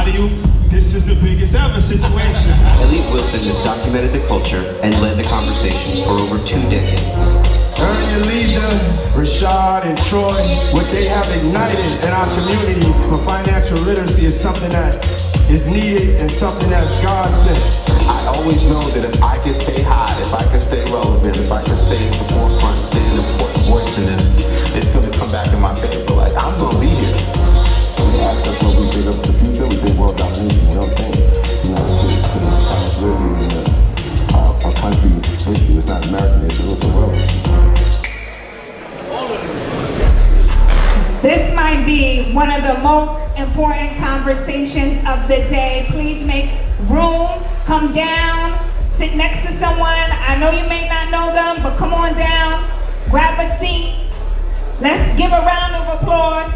lie to you, this is the biggest ever situation. Elliot Wilson has documented the culture and led the conversation for over 2 decades. Earn your leisure, Rashad and Troy, what they have ignited in our community for financial literacy is something that is needed and something that's God sent. I always know that if I can stay high, if I can stay relevant, if I can stay at the forefront, stay an important voice in this, it's going to come back in my favor. Like, I'm going to be here. So we ask us what we big up the future, we think world domination. We don't think United States, financial literacy is a country issue. It's not American issue, it's a world issue. This might be one of the most important conversations of the day. Please make room, come down, sit next to someone. I know you may not know them, but come on down, grab a seat. Let's give a round of applause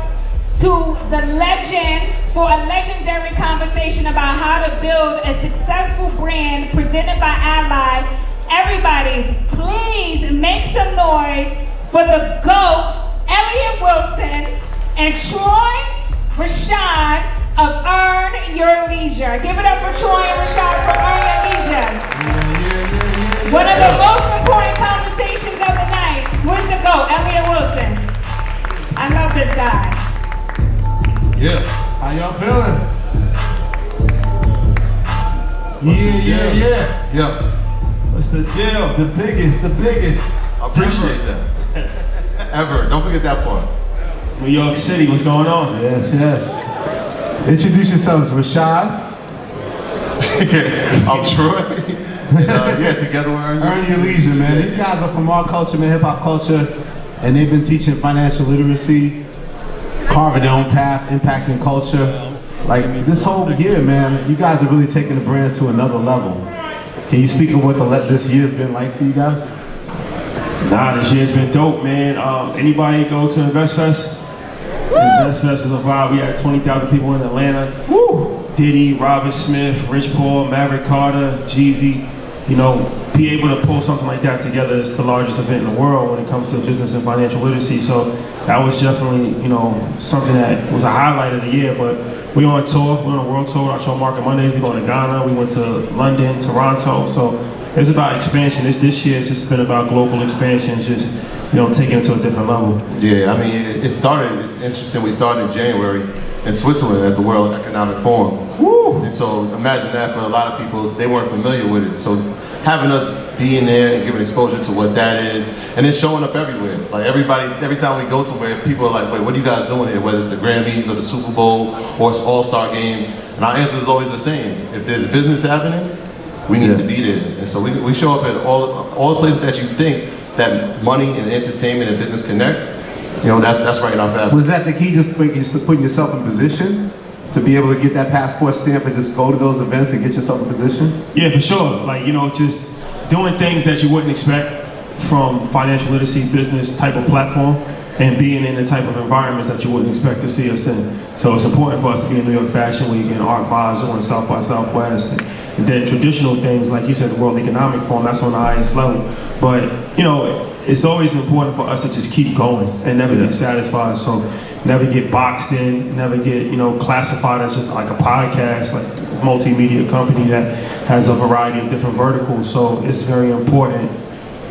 to the legend for a legendary conversation about how to build a successful brand presented by Ally. Everybody, please make some noise for the GOAT, Elliot Wilson, and Troy Rashad of Earn Your Leisure. Give it up for Troy and Rashad for Earn Your Leisure. One of the most important conversations of the night. Who's the GOAT? Elliot Wilson. I love this guy. Yeah. How y'all feeling? Yeah. Yeah. What's the deal? The biggest. I appreciate that. Ever. Don't forget that part. New York City, what's going on? Yes. Introduce yourselves, Rashad. I'm Troy. And, together we're Earn Your Leisure, man. These guys are from our culture, man, hip hop culture, and they've been teaching financial literacy, carving their own path, impacting culture. Like this whole year, man, you guys are really taking the brand to another level. Can you speak of what this year's been like for you guys? Nah, this year's been dope, man. Anybody go to InvestFest? InvestFest was a vibe. We had 20,000 people in Atlanta. Woo! Diddy, Robert Smith, Rich Paul, Maverick Carter, Jeezy. You know, be able to pull something like that together is the largest event in the world when it comes to business and financial literacy. So that was definitely, you know, something that was a highlight of the year. But we're on tour. We're on a world tour. Our show Market Mondays. We're going to Ghana. We went to London, Toronto. So it's about expansion. This year it's just been about global expansion. It's just, you know, taking it to a different level. Yeah, I mean, it's interesting. We started in January in Switzerland at the World Economic Forum. Woo! And so imagine that for a lot of people, they weren't familiar with it. So having us being there and giving exposure to what that is, and then showing up everywhere. Like every time we go somewhere, people are like, wait, what are you guys doing here? Whether it's the Grammys or the Super Bowl or it's All-Star Game. And our answer is always the same. If there's business happening, we need to be there. And so we show up at all the places that you think that money and entertainment and business connect. You know, that's right in our fabric. Was that the key, just putting yourself in position to be able to get that passport stamp and just go to those events and get yourself in position? Yeah, for sure. Like, you know, just doing things that you wouldn't expect from financial literacy business type of platform and being in the type of environments that you wouldn't expect to see us in. So it's important for us to be in New York Fashion Week and Art Basel and South by Southwest. And then traditional things, like you said, the World Economic Forum, that's on the highest level. But, you know, it's always important for us to just keep going and never get satisfied. So never get boxed in, never get, you know, classified as just like a podcast, like it's a multimedia company that has a variety of different verticals. So it's very important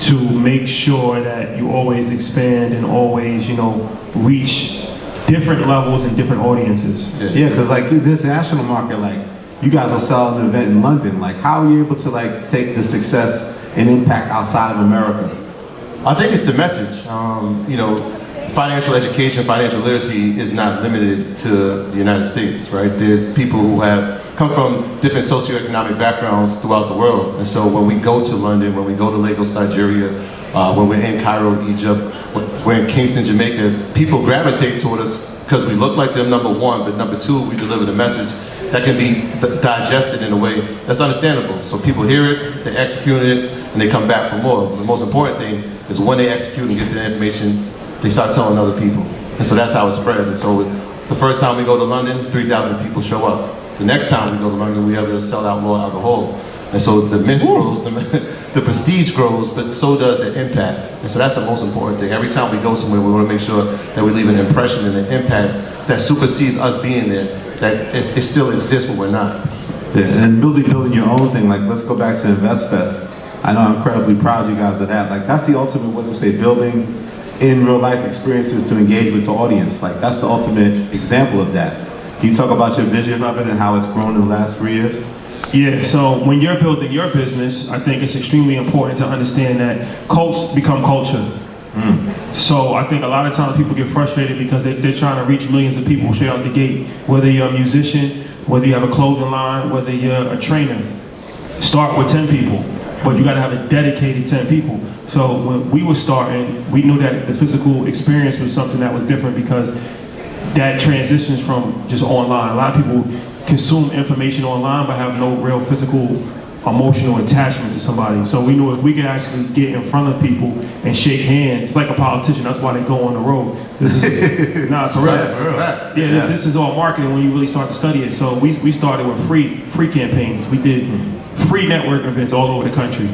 to make sure that you always expand and always, you know, reach different levels and different audiences. Yeah, because like this national market, like you guys will sell an event in London. Like how are you able to like take the success and impact outside of America? I think it's the message. You know, financial education, financial literacy is not limited to the United States, right? There's people who have come from different socioeconomic backgrounds throughout the world. And so when we go to London, when we go to Lagos, Nigeria, when we're in Cairo, Egypt, we're in Kingston, Jamaica, people gravitate toward us because we look like them, number one, but number two, we deliver the message that can be digested in a way that's understandable. So people hear it, they execute it, and they come back for more. The most important thing is when they execute and get the information, they start telling other people. And so that's how it spreads. And so the first time we go to London, 3,000 people show up. The next time we go to London, we're able to sell out more alcohol. And so the myth grows, the prestige grows, but so does the impact. And so that's the most important thing. Every time we go somewhere, we want to make sure that we leave an impression and an impact that supersedes us being there. that it still exists, but we're not. Yeah, and really building your own thing. Like, let's go back to InvestFest. I know I'm incredibly proud of you guys of that. Like, that's the ultimate, what do we say, building in real life experiences to engage with the audience. Like, that's the ultimate example of that. Can you talk about your vision of it and how it's grown in the last 3 years? Yeah, so when you're building your business, I think it's extremely important to understand that cults become culture. So I think a lot of times people get frustrated because they're trying to reach millions of people straight out the gate. Whether you're a musician, whether you have a clothing line, whether you're a trainer, start with 10 people. But you gotta have a dedicated 10 people. So when we were starting, we knew that the physical experience was something that was different because that transitions from just online. A lot of people consume information online but have no real physical, emotional attachment to somebody. So we knew if we could actually get in front of people and shake hands, it's like a politician, that's why they go on the road. This is not correct. Yeah, this is all marketing when you really start to study it. So we started with free campaigns. We did free network events all over the country.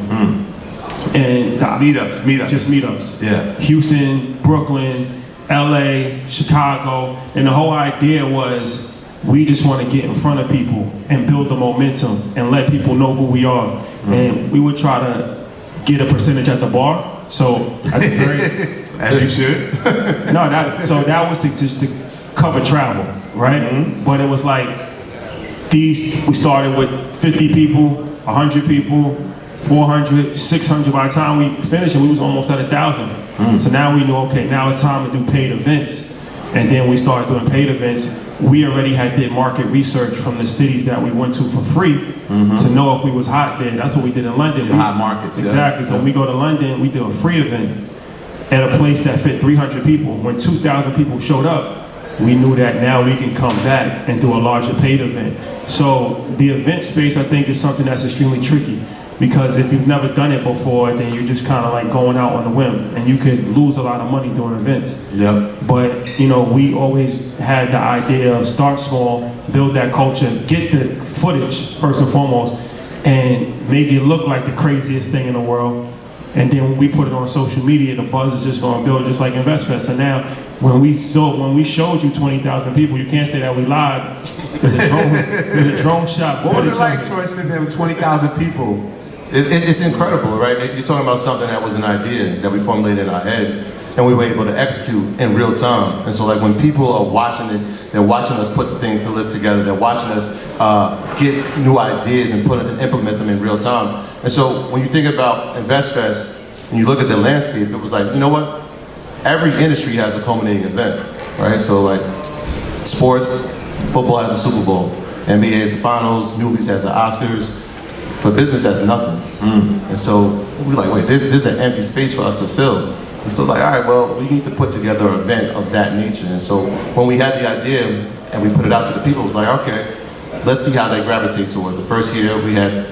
And Just meetups. Yeah. Houston, Brooklyn, LA, Chicago, and the whole idea was we just want to get in front of people and build the momentum and let people know who we are. And we would try to get a percentage at the bar. So at the very as you should. so that was just to cover travel, right? But it was like we started with 50 people, 100 people, 400, 600. By the time we finished, we was almost at 1,000. So now we knew, okay, now it's time to do paid events. And then we started doing paid events. We already did market research from the cities that we went to for free to know if we was hot there. That's what we did in London. Hot markets. Exactly. So when we go to London, we do a free event at a place that fit 300 people. When 2,000 people showed up, we knew that now we can come back and do a larger paid event. So the event space, I think, is something that's extremely tricky. Because if you've never done it before, then you're just kind of like going out on a whim, and you could lose a lot of money doing events. Yep. But we always had the idea of start small, build that culture, get the footage first and foremost, and make it look like the craziest thing in the world. And then when we put it on social media, the buzz is just going to build, just like InvestFest. And now, when we showed you 20,000 people, you can't say that we lied. There's a drone shot. What was it like, Troy, sitting there with 20,000 people? It's incredible, right? You're talking about something that was an idea that we formulated in our head, and we were able to execute in real time. And so, like, when people are watching it, they're watching us put the list together. They're watching us get new ideas and implement them in real time. And so, when you think about InvestFest and you look at the landscape, it was like, you know what? Every industry has a culminating event, right? So, like, sports, football has the Super Bowl, NBA has the finals, movies has the Oscars. But business has nothing. And so we're like, wait, there's an empty space for us to fill. And so like, all right, well, we need to put together an event of that nature. And so when we had the idea and we put it out to the people, it was like, okay, let's see how they gravitate to it. The first year we had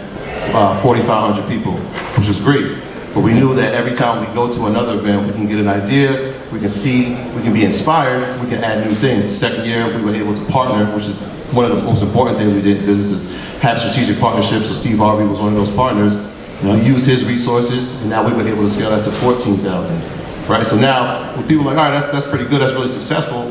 4,500 people, which was great. But we knew that every time we go to another event, we can get an idea, we can see, we can be inspired, we can add new things. Second year, we were able to partner, which is one of the most important things we did in business, is have strategic partnerships. So Steve Harvey was one of those partners. We used his resources, and now we were able to scale that to 14,000. Right? So now, when people are like, all right, that's pretty good, that's really successful.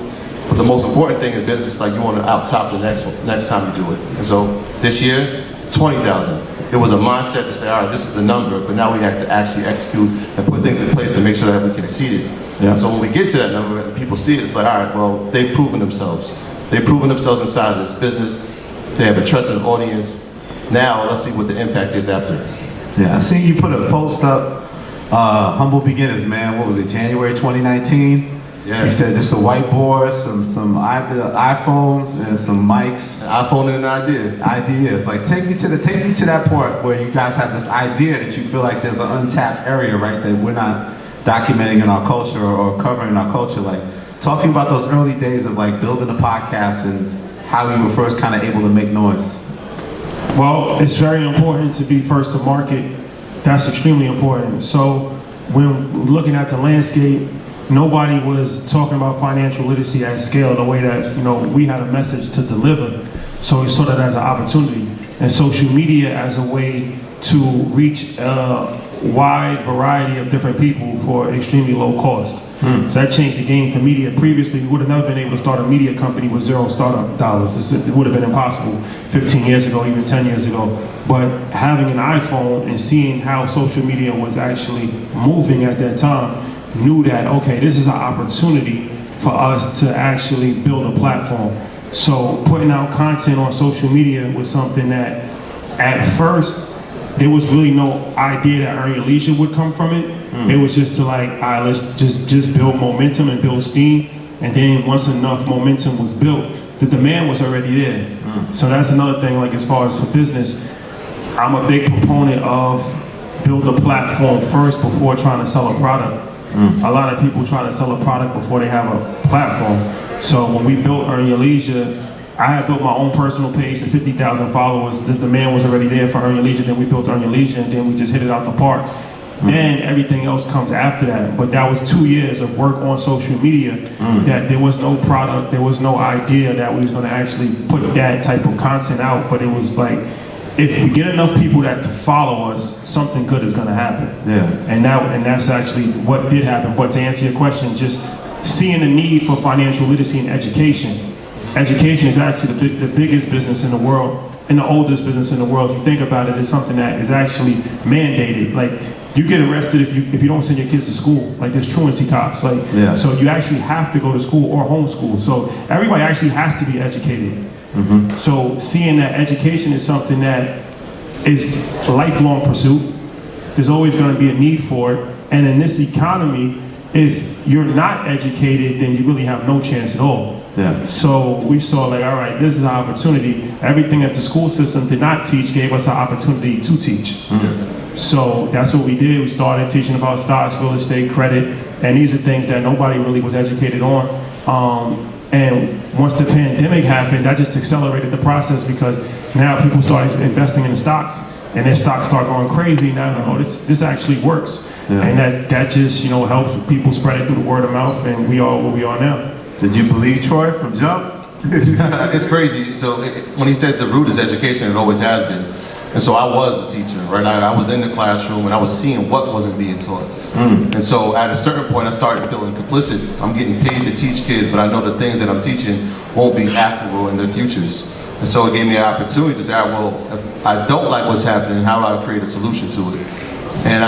But the most important thing in business, like, you want to out-top the next time you do it. And so this year, 20,000. It was a mindset to say, all right, this is the number, but now we have to actually execute and put things in place to make sure that we can exceed it. Yeah. So when we get to that number and people see it, it's like, all right, well, they've proven themselves. They've proven themselves inside of this business. They have a trusted audience. Now let's see what the impact is after. Yeah, I see you put a post up, Humble Beginners, man. What was it, January 2019? Yeah. You said just a whiteboard, some iPhones, and some mics. An iPhone and an idea. Ideas. Like, take me to that part where you guys have this idea that you feel like there's an untapped area, right, that we're not documenting in our culture or covering in our culture. Like, talk to me about those early days of like building a podcast and how you were first kind of able to make noise. Well, it's very important to be first to market. That's extremely important. So when looking at the landscape, nobody was talking about financial literacy at scale the way that, we had a message to deliver. So we saw that as an opportunity. And social media as a way to reach wide variety of different people for extremely low cost. So that changed the game for media. Previously, we would have never been able to start a media company with zero startup dollars. It would have been impossible 15 years ago, even 10 years ago. But having an iPhone and seeing how social media was actually moving at that time, knew that, okay, this is an opportunity for us to actually build a platform. So putting out content on social media was something that at first, there was really no idea that Earn Your Leisure would come from it. It was just to like, all right, let's just build momentum and build steam. And then once enough momentum was built, the demand was already there. So that's another thing, like as far as for business, I'm a big proponent of build a platform first before trying to sell a product. A lot of people try to sell a product before they have a platform. So when we built Earn Your Leisure, I had built my own personal page to 50,000 followers. The demand was already there for Earn Your Leisure. Then we built Earn Your Leisure, and then we just hit it out the park. Then everything else comes after that. But that was 2 years of work on social media that there was no product, there was no idea that we was going to actually put that type of content out. But it was like, if we get enough people that to follow us, something good is going to happen. And that's actually what did happen. But to answer your question, just seeing the need for financial literacy and education. Education is actually the biggest business in the world, and the oldest business in the world. If you think about it, it's something that is actually mandated. Like, you get arrested if you don't send your kids to school. Like, there's truancy cops. Like, so you actually have to go to school or homeschool. So everybody actually has to be educated. So seeing that education is something that is a lifelong pursuit. There's always going to be a need for it. And in this economy, if you're not educated, then you really have no chance at all. So we saw like, all right, this is an opportunity. Everything that the school system did not teach gave us an opportunity to teach. So that's what we did. We started teaching about stocks, real estate, credit, and these are things that nobody really was educated on. And once the pandemic happened, that just accelerated the process because now people started investing in the stocks, and their stocks start going crazy. Now, this actually works, and that just helps people spread it through the word of mouth, and we are where we are now. Did you believe Troy from jump? It's crazy. So when he says the root is education, it always has been. And so I was a teacher, right? I was in the classroom and I was seeing what wasn't being taught. And so at a certain point, I started feeling complicit. I'm getting paid to teach kids, but I know the things that I'm teaching won't be applicable in their futures. And so it gave me the opportunity to say, well, if I don't like what's happening, how do I create a solution to it? And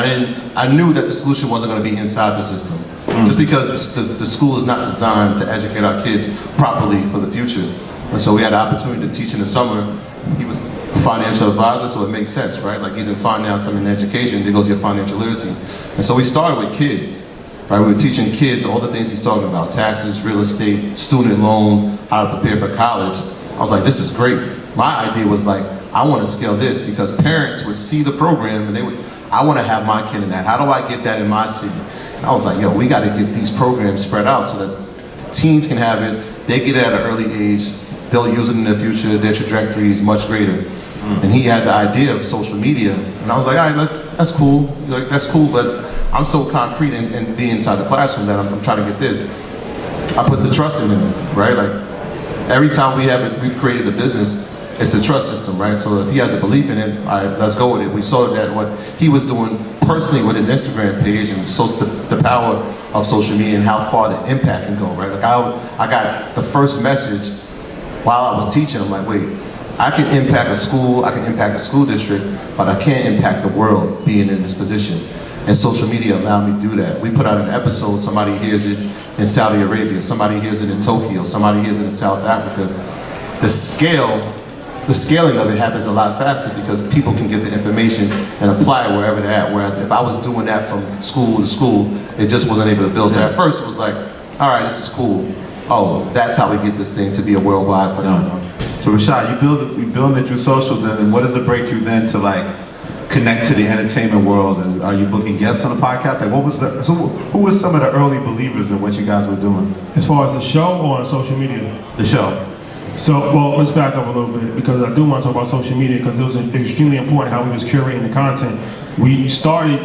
I knew that the solution wasn't going to be inside the system. Just because the school is not designed to educate our kids properly for the future. And so we had the opportunity to teach in the summer. He was a financial advisor, so it makes sense, right? Like, he's in finance, I'm in education, there goes your financial literacy. And so we started with kids, right? We were teaching kids all the things he's talking about: taxes, real estate, student loan, how to prepare for college. I was like, this is great. My idea was like, I want to scale this because parents would see the program and I want to have my kid in that. How do I get that in my city? And I was like, yo, we got to get these programs spread out so that the teens can have it, they get it at an early age, they'll use it in their future, their trajectory is much greater. And he had the idea of social media, and I was like, all right, that's cool, like, that's cool, but I'm so concrete in being inside the classroom that I'm trying to get this. I put the trust in him, right? Like, every time we've created a business, it's a trust system, right? So if he has a belief in it, all right, let's go with it. We saw that what he was doing personally with his Instagram page, and so the power of social media and how far the impact can go, right? Like, I got the first message while I was teaching. I'm like, wait, I can impact a school, I can impact a school district, but I can't impact the world being in this position. And social media allowed me to do that. We put out an episode, somebody hears it in Saudi Arabia, somebody hears it in Tokyo, somebody hears it in South Africa. The scaling of it happens a lot faster because people can get the information and apply it wherever they're at. Whereas if I was doing that from school to school, it just wasn't able to build. So at first it was like, all right, this is cool. Oh, that's how we get this thing to be a worldwide phenomenon. So Rashad, you building it through social then, and what is the breakthrough then to like connect to the entertainment world? And are you booking guests on the podcast? Like, who was some of the early believers in what you guys were doing? As far as the show or on social media? The show. So, well, let's back up a little bit because I do want to talk about social media because it was extremely important how we was curating the content. We started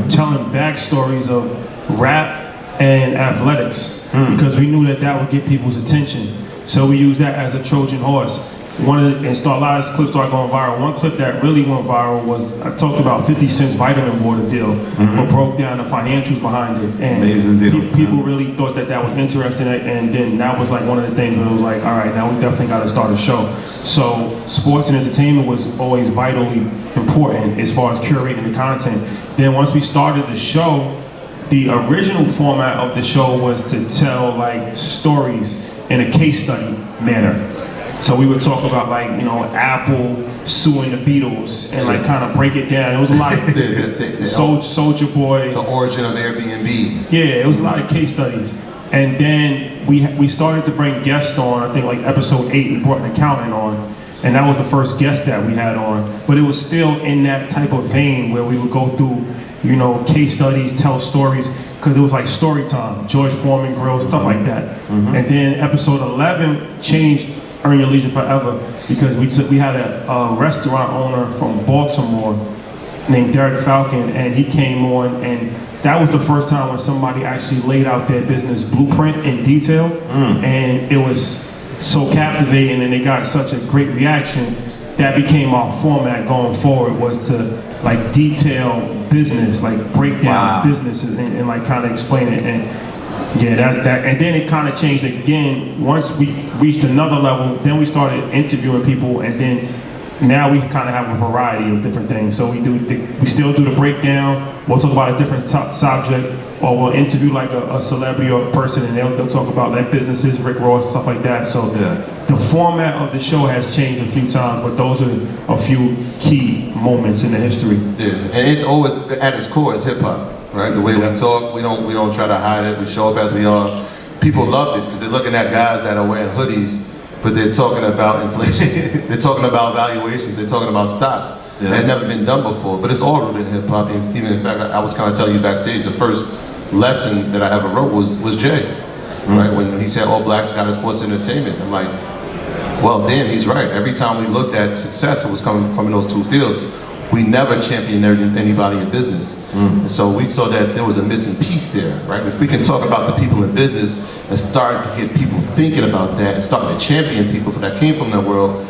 telling backstories of rap and athletics because we knew that would get people's attention. So we used that as a Trojan horse. and start a lot of clips started going viral. One clip that really went viral was I talked about 50 Cent's vitamin water deal, but broke down the financials behind it. And amazing deal. People really thought that was interesting, and then that was like one of the things where it was like, all right, now we definitely got to start a show. So sports and entertainment was always vitally important as far as curating the content. Then once we started the show, the original format of the show was to tell like stories in a case study manner. So we would talk about like, you know, Apple suing the Beatles and like kind of break it down. It was a lot of Soulja Boy. The origin of Airbnb. Yeah, it was a lot of case studies. And then we started to bring guests on. I think like episode 8, we brought an accountant on. And that was the first guest that we had on. But it was still in that type of vein where we would go through, you know, case studies, tell stories, because it was like story time, George Foreman Grill, stuff like that. And then episode 11 changed Earn Your Leisure Forever because we had a restaurant owner from Baltimore named Derek Falcon, and he came on, and that was the first time when somebody actually laid out their business blueprint in detail, and it was so captivating, and they got such a great reaction. That became our format going forward, was to like detail business, like break down businesses and like kind of explain it. And yeah, and then it kind of changed again. Once we reached another level, then we started interviewing people, and then now we kind of have a variety of different things. So we still do the breakdown. We'll talk about a different subject, or we'll interview like a celebrity or a person, and they'll talk about their businesses, Rick Ross, stuff like that. So the format of the show has changed a few times, but those are a few key moments in the history. Yeah, and it's always at its core is hip hop. Right, the way we talk, we don't try to hide it. We show up as we are. People loved it because they're looking at guys that are wearing hoodies, but they're talking about inflation. They're talking about valuations. They're talking about stocks. That had never been done before. But it's all rooted in hip hop. Even in fact, I was kind of telling you backstage, the first lesson that I ever wrote was Jay. Right, when he said all blacks got in sports entertainment. I'm like, well, damn, he's right. Every time we looked at success, it was coming from those two fields. We never championed anybody in business. And so we saw that there was a missing piece there, right? If we can talk about the people in business and start to get people thinking about that and start to champion people that came from that world,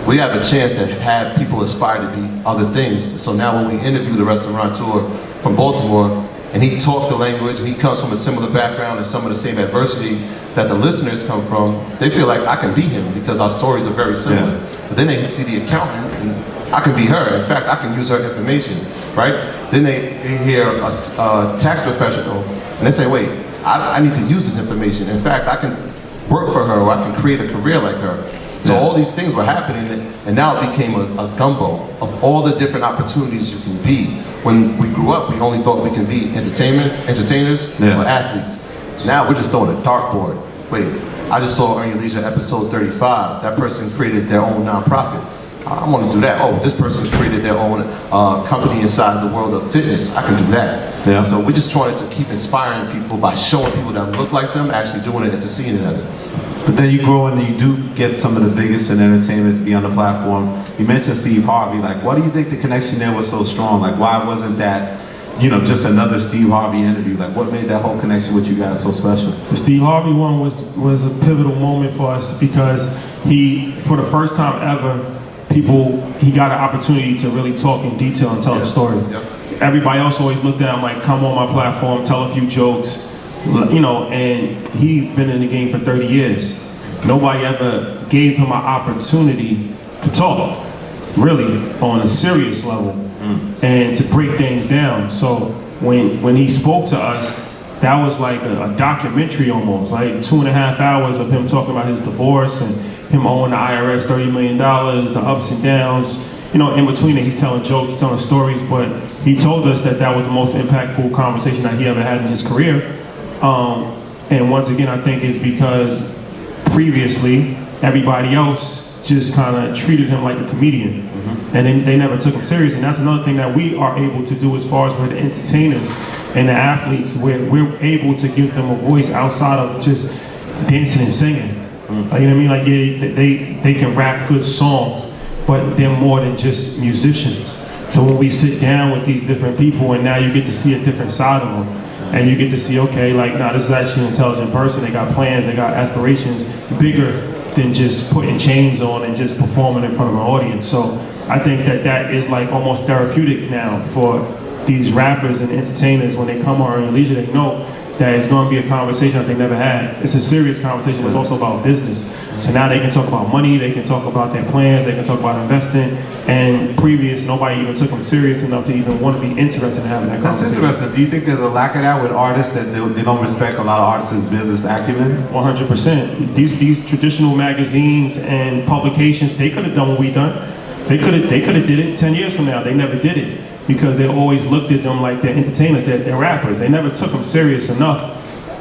we have a chance to have people aspire to be other things. So now when we interview the restaurateur from Baltimore, and he talks the language, and he comes from a similar background and some of the same adversity that the listeners come from, they feel like I can be him because our stories are very similar. But then they see the accountant, and I can be her. In fact, I can use her information, right? Then they hear a tax professional, and they say, wait, I need to use this information. In fact, I can work for her, or I can create a career like her. So all these things were happening, and now it became a gumbo of all the different opportunities you can be. When we grew up, we only thought we can be entertainers, or athletes. Now we're just throwing a dartboard. Wait, I just saw Earn Your Leisure episode 35. That person created their own nonprofit. I want to do that. Oh, this person created their own company inside the world of fitness. I can do that. So we're just trying to keep inspiring people by showing people that look like them, actually doing it and succeeding at it. But then you grow and you do get some of the biggest in entertainment to be on the platform. You mentioned Steve Harvey. Like, why do you think the connection there was so strong? Like, why wasn't that, you know, just another Steve Harvey interview? Like, what made that whole connection with you guys so special? The Steve Harvey one was a pivotal moment for us because he, for the first time ever, he got an opportunity to really talk in detail and tell the story. Everybody else always looked at him like, come on my platform, tell a few jokes, you know, and he's been in the game for 30 years. Nobody ever gave him an opportunity to talk, really, on a serious level, and to break things down. So when he spoke to us, that was like a documentary almost, like 2.5 hours of him talking about his divorce and him owing the IRS $30 million, the ups and downs. You know, in between it, he's telling jokes, telling stories, but he told us that was the most impactful conversation that he ever had in his career. And once again, I think it's because previously, everybody else just kind of treated him like a comedian. And they never took him serious. And that's another thing that we are able to do as far as with the entertainers and the athletes, where we're able to give them a voice outside of just dancing and singing. Like, you know what I mean? Like, yeah, they can rap good songs, but they're more than just musicians. So when we sit down with these different people, and now you get to see a different side of them, and you get to see, okay, like, nah, this is actually an intelligent person. They got plans, they got aspirations bigger than just putting chains on and just performing in front of an audience. So I think that is like almost therapeutic now for these rappers and entertainers. When they come on leisure, they know that it's going to be a conversation that they never had. It's a serious conversation, but it's also about business. So now they can talk about money, they can talk about their plans, they can talk about investing, and previous, nobody even took them serious enough to even want to be interested in having that conversation. That's interesting. Do you think there's a lack of that with artists, that they don't respect a lot of artists' business acumen? 100%. These traditional magazines and publications, they could have done what we done. They could have did it 10 years from now. They never did it because they always looked at them like they're entertainers, they're rappers. They never took them serious enough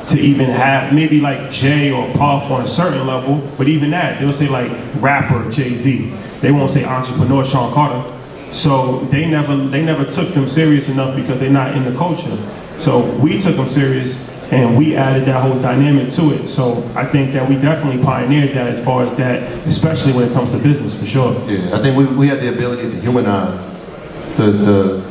to even have, maybe like Jay or Puff on a certain level, but even that, they'll say like rapper Jay-Z. They won't say entrepreneur Sean Carter. So they never took them serious enough because they're not in the culture. So we took them serious and we added that whole dynamic to it. So I think that we definitely pioneered that as far as that, especially when it comes to business, for sure. Yeah, I think we had the ability to humanize the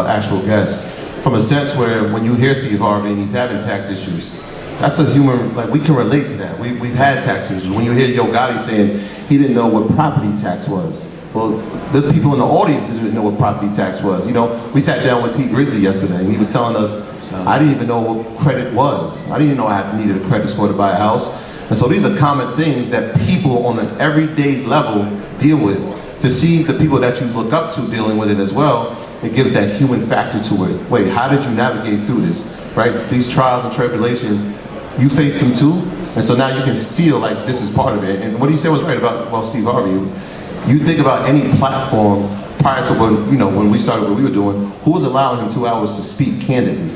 actual guest, from a sense where when you hear Steve Harvey and he's having tax issues, that's a human, like we can relate to that. We've had tax issues. When you hear Yo Gotti saying he didn't know what property tax was, well, there's people in the audience who didn't know what property tax was. You know, we sat down with T Grizzly yesterday and he was telling us, I didn't even know what credit was. I didn't even know I needed a credit score to buy a house. And so these are common things that people on an everyday level deal with. To see the people that you look up to dealing with it as well, it gives that human factor to it. Wait, how did you navigate through this, right? These trials and tribulations, you faced them too, and so now you can feel like this is part of it. And what he said was right about Steve Harvey. You think about any platform prior to when we started what we were doing, who was allowing him 2 hours to speak candidly,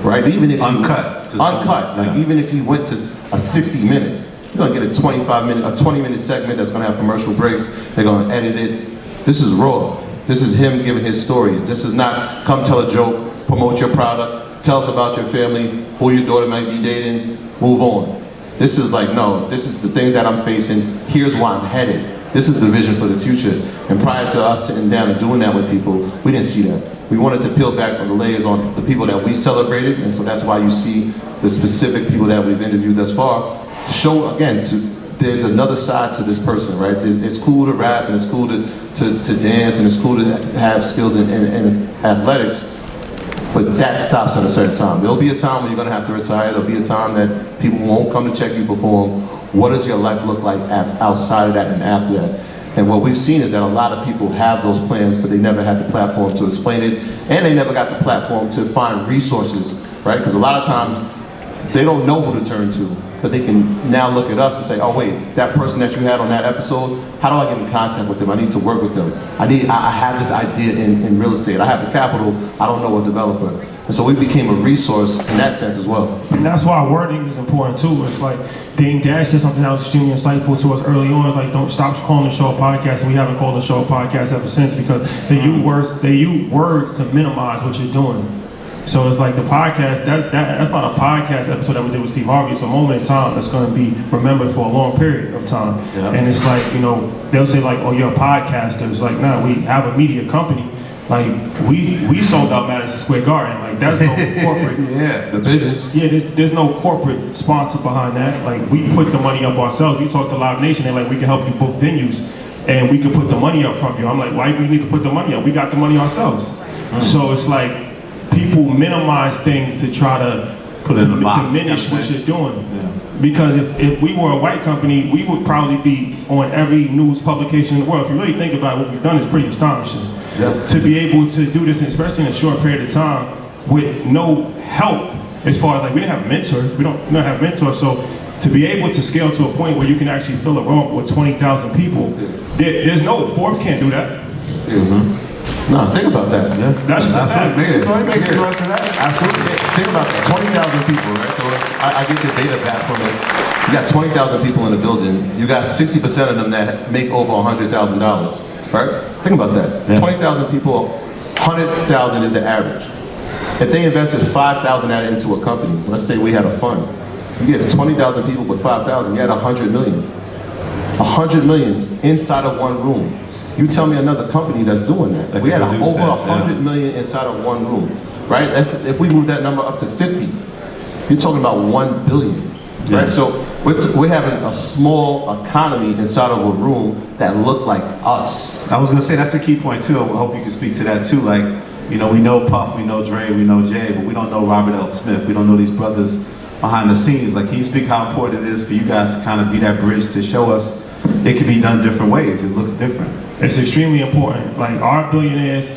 right? Even if Uncut. Like even if he went to a 60 minutes, you're gonna get a 20-minute segment that's gonna have commercial breaks. They're gonna edit it. This is raw. This is him giving his story. This is not come tell a joke, promote your product, tell us about your family, who your daughter might be dating, move on. This is like, no, this is the things that I'm facing, here's why I'm headed. This is the vision for the future. And prior to us sitting down and doing that with people, we didn't see that. We wanted to peel back on the layers on the people that we celebrated, and so that's why you see the specific people that we've interviewed thus far, to show, again, there's another side to this person, right? It's cool to rap, and it's cool to dance, and it's cool to have skills in athletics, but that stops at a certain time. There'll be a time when you're gonna have to retire. There'll be a time that people won't come to check you perform. What does your life look like outside of that and after that? And what we've seen is that a lot of people have those plans, but they never had the platform to explain it, and they never got the platform to find resources, right? Because a lot of times, they don't know who to turn to, but they can now look at us and say, oh wait, that person that you had on that episode, how do I get in contact with them? I need to work with them. I have this idea in real estate. I have the capital, I don't know a developer. And so we became a resource in that sense as well. And that's why wording is important too. It's like, Dame Dash said something that was extremely insightful to us early on. It's like, don't stop calling the show a podcast, and we haven't called the show a podcast ever since, because they use words to minimize what you're doing. So it's like the podcast, that's not a podcast episode that we did with Steve Harvey. It's a moment in time that's going to be remembered for a long period of time. Yeah. And it's like, they'll say like, oh, you're a podcaster. It's like, nah, we have a media company. Like, we sold out Madison Square Garden. Like, that's no corporate. Yeah, the business. Yeah, there's no corporate sponsor behind that. Like, we put the money up ourselves. We talked to Live Nation, they're like, we can help you book venues, and we can put the money up from you. I'm like, why do we need to put the money up? We got the money ourselves. So it's like, people minimize things to try to diminish what you're doing. Yeah. Because if we were a white company, we would probably be on every news publication in the world. If you really think about it, what we've done is pretty astonishing. Yes. To be able to do this, especially in a short period of time, with no help, as far as like, we didn't have mentors, we don't have mentors, so to be able to scale to a point where you can actually fill a room with 20,000 people, there's no, Forbes can't do that. Mm-hmm. No, think about that. Yeah. That's just a fact. Absolutely. Think about that. 20,000 people, right? So I get the data back from it. You got 20,000 people in the building. You got 60% of them that make over $100,000, right? Think about that. Yes. 20,000 people, 100,000 is the average. If they invested 5,000 into a company, let's say we had a fund, you get 20,000 people with 5,000, you had 100 million. 100 million inside of one room. You tell me another company that's doing that. We had over 100 million inside of one room, right? If we move that number up to 50, you're talking about 1 billion, right? So We're having a small economy inside of a room that look like us. I was gonna say that's a key point too. I hope you can speak to that too. Like, you know, we know Puff, we know Dre, we know Jay, but we don't know Robert L. Smith. We don't know these brothers behind the scenes. Like, can you speak how important it is for you guys to kind of be that bridge to show us it can be done different ways? It looks different. It's extremely important. Like, our billionaires,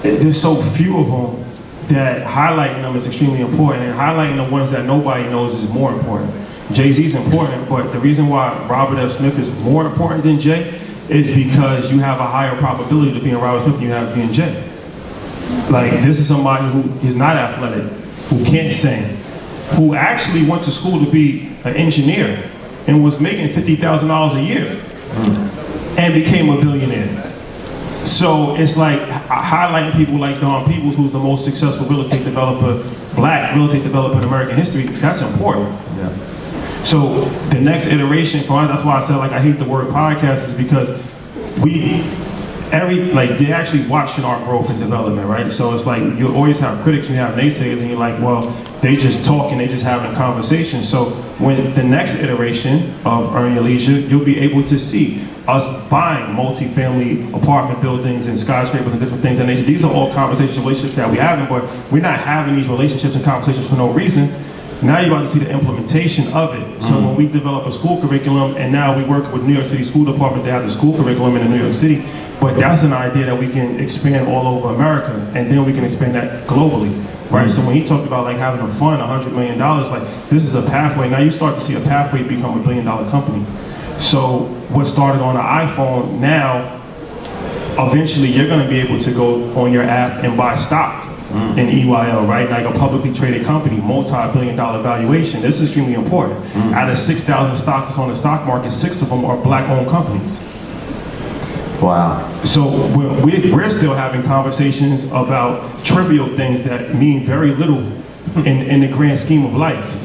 there's so few of them that highlighting them is extremely important, and highlighting the ones that nobody knows is more important. Jay-Z's important, but the reason why Robert F. Smith is more important than Jay is because you have a higher probability to being Robert Smith than you have being Jay. Like, this is somebody who is not athletic, who can't sing, who actually went to school to be an engineer and was making $50,000 a year and became a billionaire. So it's like highlighting people like Don Peoples, who's the most successful real estate developer, black real estate developer in American history. That's important. Yeah. So the next iteration for us, that's why I said, like, I hate the word podcast, is because they actually watching our growth and development, right? So it's like, you always have critics, you have naysayers, and you're like, well, they just talking, they just having conversations. So when the next iteration of Earn Your Leisure, you'll be able to see us buying multi-family apartment buildings and skyscrapers and different things of that nature. These are all conversations, relationships that we having, but we're not having these relationships and conversations for no reason. Now you're about to see the implementation of it. So when we develop a school curriculum, and now we work with New York City School Department, they have the school curriculum in New York City, but that's an idea that we can expand all over America, and then we can expand that globally, right? So when he talked about like having a fund, $100 million, like, this is a pathway. Now you start to see a pathway become $1 billion company. So what started on an iPhone, now eventually you're gonna be able to go on your app and buy stock in EYL, right? Like a publicly traded company, multi-billion-dollar valuation. This is extremely important. Out of 6,000 stocks that's on the stock market, 6 of them are black-owned companies. Wow. So we're still having conversations about trivial things that mean very little in the grand scheme of life,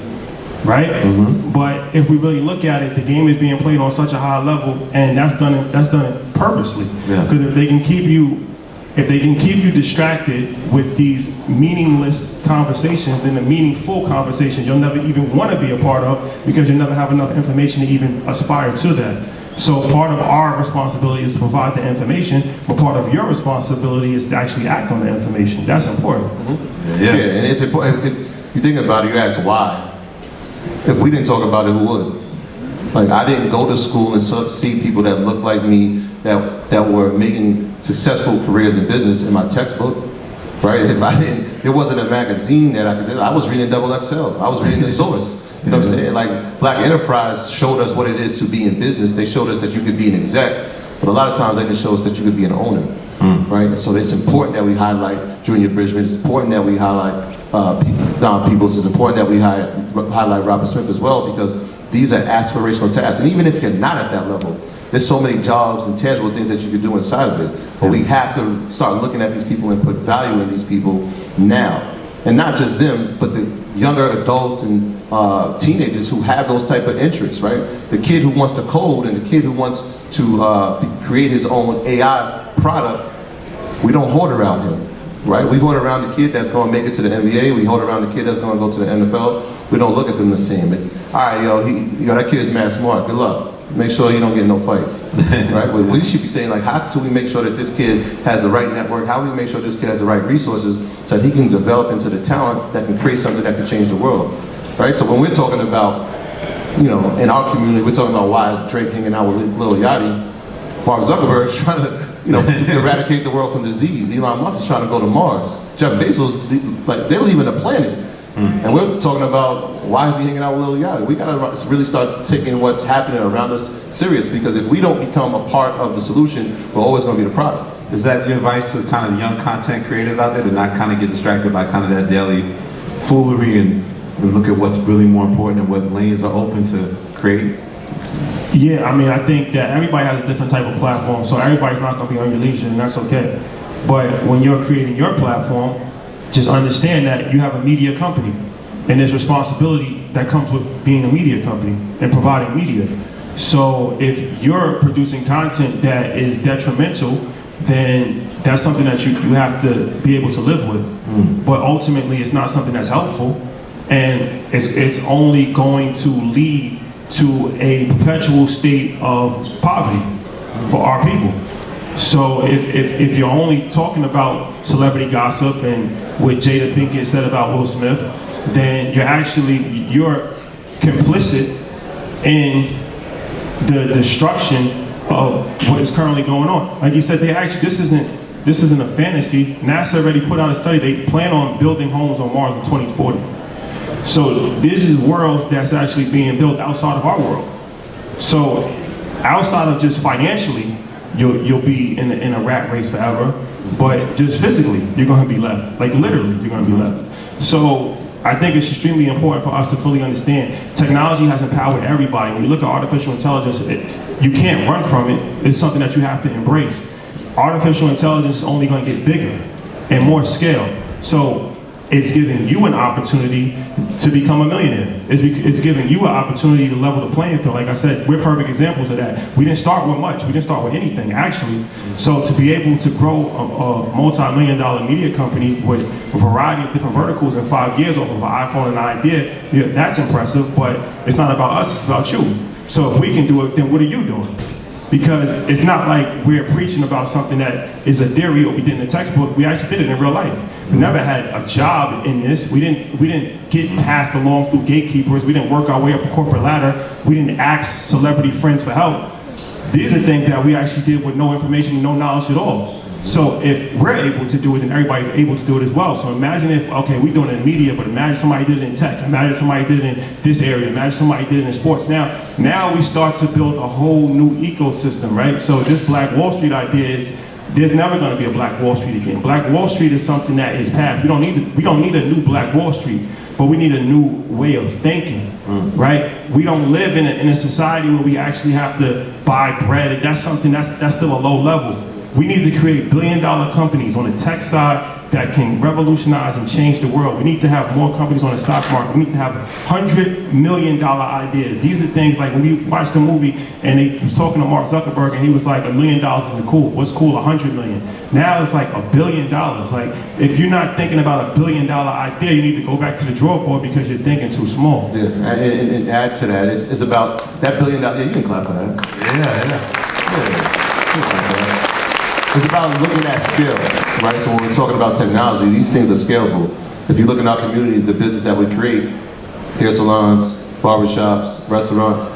right? But if we really look at it, the game is being played on such a high level, and that's done it purposely. Because if they can keep you distracted with these meaningless conversations, then the meaningful conversations you'll never even want to be a part of, because you'll never have enough information to even aspire to that. So part of our responsibility is to provide the information, but part of your responsibility is to actually act on the information. That's important. Yeah, and it's important. If you think about it, you ask why. If we didn't talk about it, who would? Like, I didn't go to school and see people that looked like me that were making successful careers in business in my textbook, right? If I didn't, there wasn't a magazine that I could do. I was reading Double XL. I was reading The Source. You know what I'm saying? Like, Black Enterprise showed us what it is to be in business. They showed us that you could be an exec, but a lot of times they didn't show us that you could be an owner, right? And so it's important that we highlight Junior Bridgman. It's important that we highlight Don Peoples. It's important that we highlight Robert Smith as well, because these are aspirational tasks. And even if you're not at that level, there's so many jobs and tangible things that you can do inside of it. But we have to start looking at these people and put value in these people now. And not just them, but the younger adults and teenagers who have those type of interests, right? The kid who wants to code and the kid who wants to create his own AI product, we don't hoard around him, right? We hoard around the kid that's going to make it to the NBA. We hoard around the kid that's going to go to the NFL. We don't look at them the same. It's, all right, yo, that kid's mad smart. Good luck. Make sure you don't get no fights, right? But we should be saying, like, how do we make sure that this kid has the right network? How do we make sure this kid has the right resources so that he can develop into the talent that can create something that can change the world, right? So when we're talking about, you know, in our community, we're talking about why is Drake hanging out with Lil Yachty? Mark Zuckerberg's trying to, you know, eradicate the world from disease. Elon Musk is trying to go to Mars. Jeff Bezos, like, they're leaving the planet. And we're talking about why is he hanging out with Lil Yachty? We gotta really start taking what's happening around us serious, because if we don't become a part of the solution, we're always gonna be the product. Is that your advice to kind of young content creators out there, to not kind of get distracted by kind of that daily foolery and look at what's really more important and what lanes are open to create? Yeah, I mean, I think that everybody has a different type of platform, so everybody's not gonna be on your leisure, and that's okay. But when you're creating your platform, just understand that you have a media company, and there's responsibility that comes with being a media company and providing media. So if you're producing content that is detrimental, then that's something that you have to be able to live with. But ultimately, it's not something that's helpful, and it's only going to lead to a perpetual state of poverty for our people. So if you're only talking about celebrity gossip and what Jada Pinkett said about Will Smith, then you're complicit in the destruction of what is currently going on. Like you said, this isn't a fantasy. NASA already put out a study. They plan on building homes on Mars in 2040. So this is worlds that's actually being built outside of our world. So outside of just financially, you'll be in a rat race forever, but just physically, you're gonna be left. Like literally, you're gonna be left. So I think it's extremely important for us to fully understand technology has empowered everybody. When you look at artificial intelligence, you can't run from it. It's something that you have to embrace. Artificial intelligence is only going to get bigger and more scale. So it's giving you an opportunity to become a millionaire. It's giving you an opportunity to level the playing field. Like I said, we're perfect examples of that. We didn't start with much. We didn't start with anything, actually. So to be able to grow a multi-million-dollar media company with a variety of different verticals in 5 years off of an iPhone and an idea, yeah, that's impressive, but it's not about us, it's about you. So if we can do it, then what are you doing? Because it's not like we're preaching about something that is a theory or we did in a textbook. We actually did it in real life. We never had a job in this. We didn't get passed along through gatekeepers. We didn't work our way up a corporate ladder. We didn't ask celebrity friends for help. These are things that we actually did with no information, no knowledge at all. So if we're able to do it, then everybody's able to do it as well. So imagine if, okay, we're doing it in media, but imagine somebody did it in tech. Imagine somebody did it in this area. Imagine somebody did it in sports. Now we start to build a whole new ecosystem, right? So this Black Wall Street idea is, there's never going to be a Black Wall Street again. Black Wall Street is something that is past. We don't need a new Black Wall Street, but we need a new way of thinking, right? We don't live in a society where we actually have to buy bread. That's something that's still a low level. We need to create billion-dollar companies on the tech side that can revolutionize and change the world. We need to have more companies on the stock market. We need to have $100 million ideas. These are things like when we watched the movie and they was talking to Mark Zuckerberg and he was like, $1 million isn't cool. What's cool? 100 million. Now it's like $1 billion. Like if you're not thinking about $1 billion idea, you need to go back to the drawing board because you're thinking too small. Yeah, and add to that, it's about that $1 billion. Yeah, you can clap for that. Yeah. It's about looking at scale, right? So when we're talking about technology, these things are scalable. If you look in our communities, the business that we create, hair salons, barbershops, restaurants,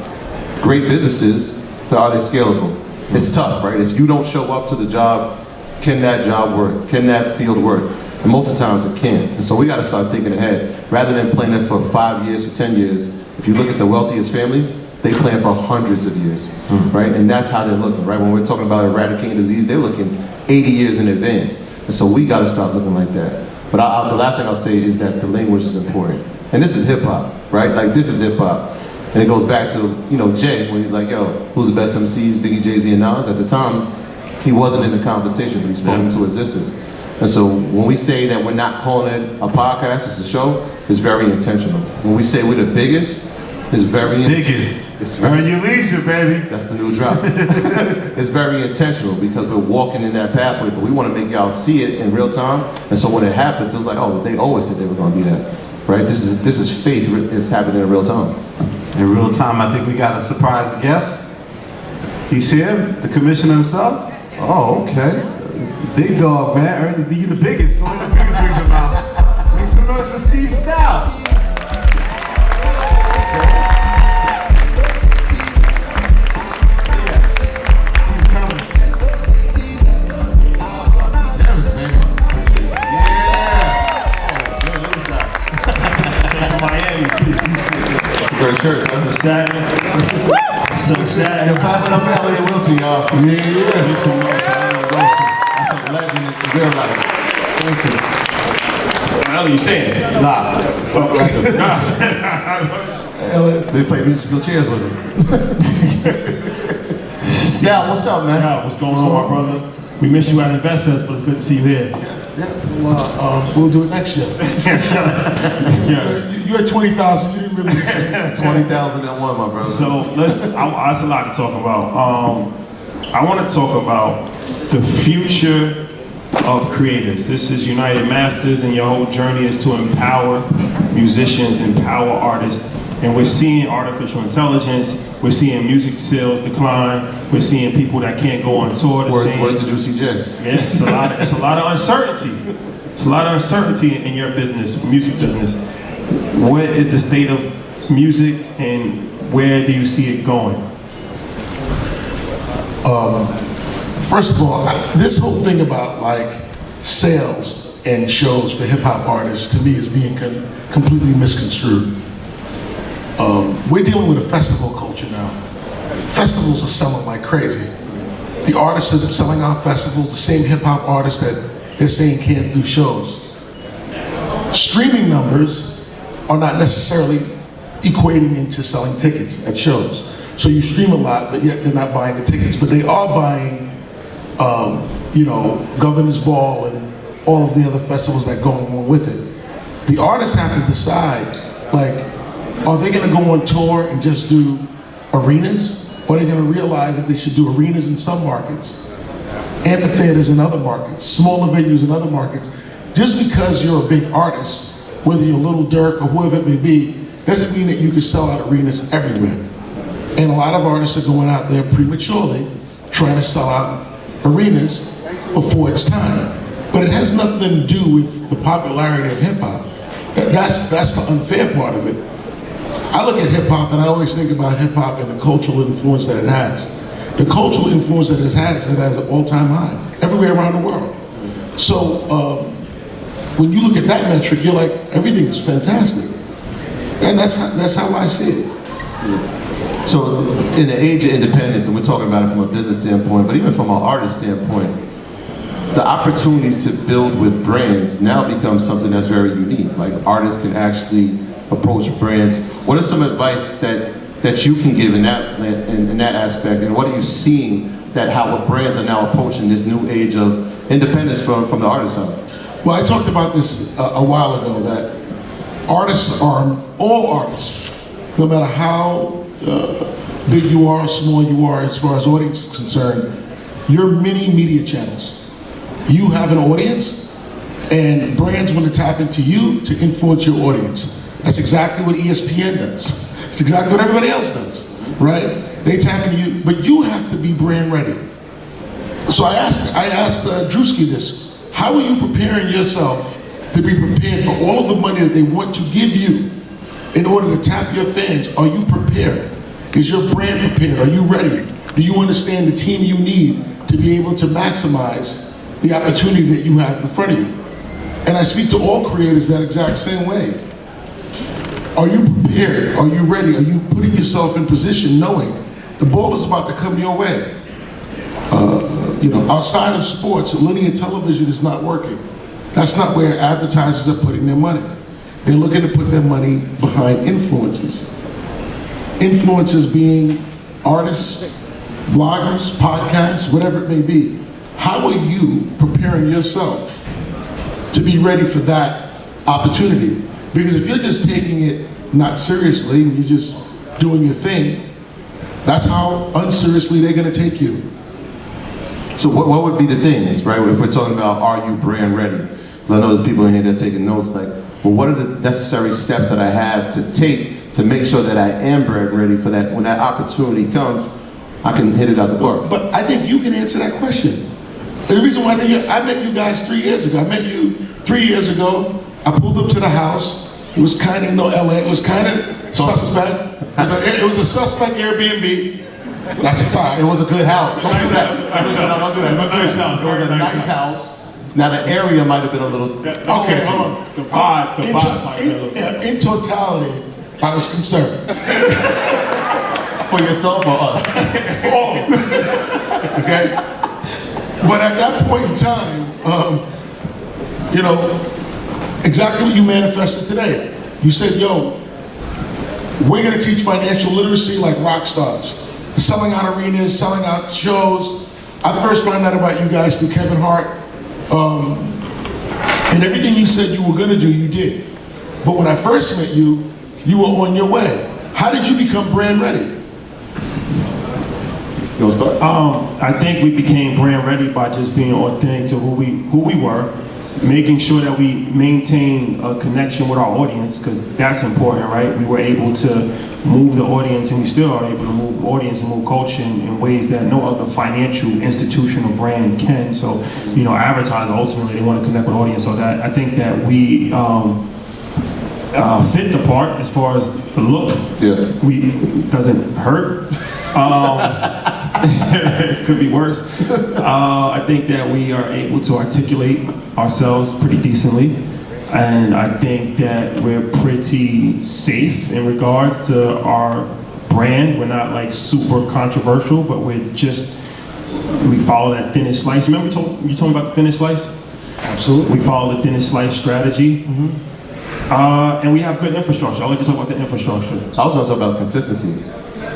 great businesses, but are they scalable? It's tough, right? If you don't show up to the job, can that job work? Can that field work? And most of the times it can't. And so we gotta start thinking ahead. Rather than planning for 5 years or 10 years, if you look at the wealthiest families, they plan for hundreds of years, right? And that's how they're looking, right? When we're talking about eradicating disease, they're looking 80 years in advance. And so we gotta start looking like that. But the last thing I'll say is that the language is important. And this is hip hop, right? Like this is hip hop. And it goes back to, Jay, when he's like, yo, who's the best MCs, Biggie, Jay-Z, and Nas? At the time, he wasn't in the conversation, but he spoke into existence. And so when we say that we're not calling it a podcast, it's a show, it's very intentional. When we say we're the biggest, it's very intentional. It's earn your leisure, baby. That's the new drop. It's very intentional because we're walking in that pathway, but we want to make y'all see it in real time. And so when it happens, it's like, oh, they always said they were going to be that, right? This is faith. It's happening in real time. In real time, I think we got a surprise guest. He's here, the commissioner himself. Oh, okay. Big dog, man. Ernest, you the biggest. Only the biggest brings him out. Make some noise for Steve Stout. Great shirt, son. So sad. You're clapping up for Elliot Wilson, y'all. Yeah. Make some noise for Elliot Wilson. That's a legend in real life. Thank you. Elliot, you staying? Nah. They play musical chairs with him. Sal, what's up, man? Yeah, what's going on, my brother? We missed you at InvestFest, but it's good to see you here. Yeah, well, we'll do it next year. Yes. You had 20,000, you didn't really say 20,001, my brother. So that's a lot to talk about. I want to talk about the future of creators. This is United Masters, and your whole journey is to empower musicians, empower artists, And we're seeing artificial intelligence, we're seeing music sales decline, we're seeing people that can't go on tour to sing. Word to Juicy J. Yes, it's a lot of uncertainty. It's a lot of uncertainty in your business, music business. What is the state of music and where do you see it going? First of all, this whole thing about like sales and shows for hip hop artists to me is being completely misconstrued. We're dealing with a festival culture now. Festivals are selling like crazy. The artists are selling out festivals, the same hip hop artists that they're saying can't do shows. Streaming numbers are not necessarily equating into selling tickets at shows. So you stream a lot, but yet they're not buying the tickets, but they are buying, Governor's Ball and all of the other festivals that go along with it. The artists have to decide, like, are they gonna go on tour and just do arenas? Or are they gonna realize that they should do arenas in some markets, amphitheaters in other markets, smaller venues in other markets? Just because you're a big artist, whether you're Little Dirk or whoever it may be, doesn't mean that you can sell out arenas everywhere. And a lot of artists are going out there prematurely trying to sell out arenas before it's time. But it has nothing to do with the popularity of hip hop. That's the unfair part of it. I look at hip hop and I always think about hip hop and the cultural influence that it has. The cultural influence that it has an all-time high everywhere around the world. So when you look at that metric, you're like, everything is fantastic. And that's how I see it. So in the age of independence, and we're talking about it from a business standpoint, but even from an artist standpoint, the opportunities to build with brands now become something that's very unique. Like artists can actually approach brands. What is some advice that you can give in that aspect, and what are you seeing that how brands are now approaching this new age of independence from the artist side? Well, I talked about this a while ago, that artists are, all artists, no matter how big you are or small you are as far as audience is concerned, you're mini media channels. You have an audience, and brands want to tap into you to influence your audience. That's exactly what ESPN does. It's exactly what everybody else does, right? They tap into you, but you have to be brand ready. So I asked Drewski this: how are you preparing yourself to be prepared for all of the money that they want to give you in order to tap your fans? Are you prepared? Is your brand prepared? Are you ready? Do you understand the team you need to be able to maximize the opportunity that you have in front of you? And I speak to all creators that exact same way. Are you prepared? Are you ready? Are you putting yourself in position knowing the ball is about to come your way? Outside of sports, linear television is not working. That's not where advertisers are putting their money. They're looking to put their money behind influencers. Influencers being artists, bloggers, podcasts, whatever it may be. How are you preparing yourself to be ready for that opportunity? Because if you're just taking it not seriously, you're just doing your thing, that's how unseriously they're gonna take you. So what would be the things, right? If we're talking about, are you brand ready? Because I know there's people in here that are taking notes like, well, what are the necessary steps that I have to take to make sure that I am brand ready for that, when that opportunity comes, I can hit it out the park? But I think you can answer that question. The reason why I met you guys 3 years ago. I met you 3 years ago. I pulled up to the house. It was kind of, LA, it was kind of suspect. It was a suspect Airbnb. That's a fact. It was a good house. Don't do that. Don't do that. It was a nice house. Now the area might have been a little. Okay, hold on. The vibe might be a little. In totality, I was concerned. For yourself or us? For all of us. Okay? But at that point in time, exactly what you manifested today. You said, yo, we're gonna teach financial literacy like rock stars. Selling out arenas, selling out shows. I first found out about you guys through Kevin Hart. And everything you said you were gonna do, you did. But when I first met you, you were on your way. How did you become brand ready? You want to start? I think we became brand ready by just being authentic to who we were, making sure that we maintain a connection with our audience, because that's important, right? We were able to move the audience, and we still are able to move the audience and move culture in ways that no other financial institution or brand can. So, you know, advertisers ultimately, they want to connect with audience. So that I think that we fit the part as far as the look. Yeah. We doesn't hurt. It could be worse. I think that we are able to articulate ourselves pretty decently, and I think that we're pretty safe in regards to our brand. We're not like super controversial, but we follow that thinnest slice. Remember you told me about the thinnest slice? Absolutely. We follow the thinnest slice strategy. And we have good infrastructure. I'd like to talk about the infrastructure. I also want to talk about consistency,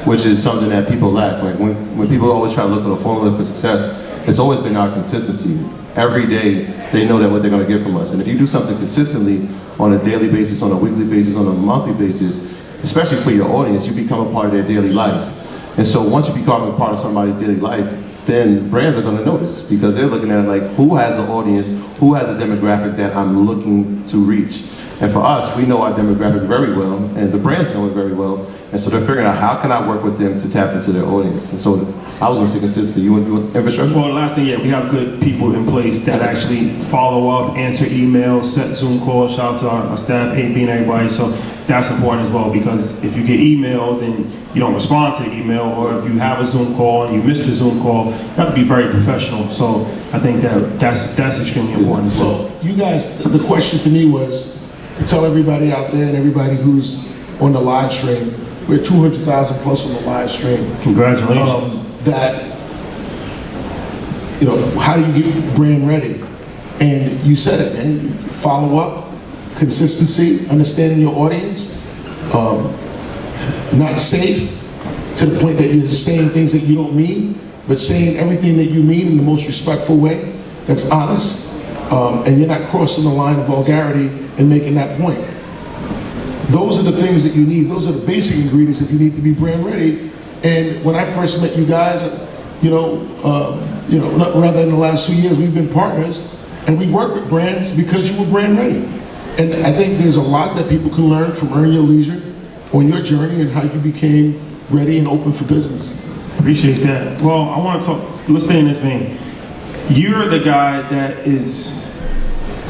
which is something that people lack. Like when people always try to look for the formula for success, it's always been our consistency. Every day, they know that what they're going to get from us. And if you do something consistently on a daily basis, on a weekly basis, on a monthly basis, especially for your audience, you become a part of their daily life. And so once you become a part of somebody's daily life, then brands are going to notice, because they're looking at it like, who has the audience, who has a demographic that I'm looking to reach. And for us, we know our demographic very well, and the brands know it very well, and so they're figuring out, how can I work with them to tap into their audience? And so I was going to say consistency. You want infrastructure? Well, the last thing, we have good people in place that actually follow up, answer emails, set Zoom calls. Shout out to our staff, AB and everybody. So that's important as well, because if you get emailed and you don't respond to the email, or if you have a Zoom call and you missed a Zoom call, you have to be very professional. So I think that's extremely important as well. So you guys, the question to me was to tell everybody out there and everybody who's on the live stream, we're 200,000 plus on the live stream. Congratulations. That, you know, how do you get brand ready? And you said it, man. Follow up, consistency, understanding your audience, not safe to the point that you're saying things that you don't mean, but saying everything that you mean in the most respectful way, that's honest, and you're not crossing the line of vulgarity and making that point. Those are the things that you need. Those are the basic ingredients that you need to be brand ready. And when I first met you guys, rather in the last 2 years, we've been partners, and we work with brands because you were brand ready. And I think there's a lot that people can learn from Earn Your Leisure on your journey and how you became ready and open for business. Appreciate that. Well, I want to talk, let's stay in this vein. You're the guy that is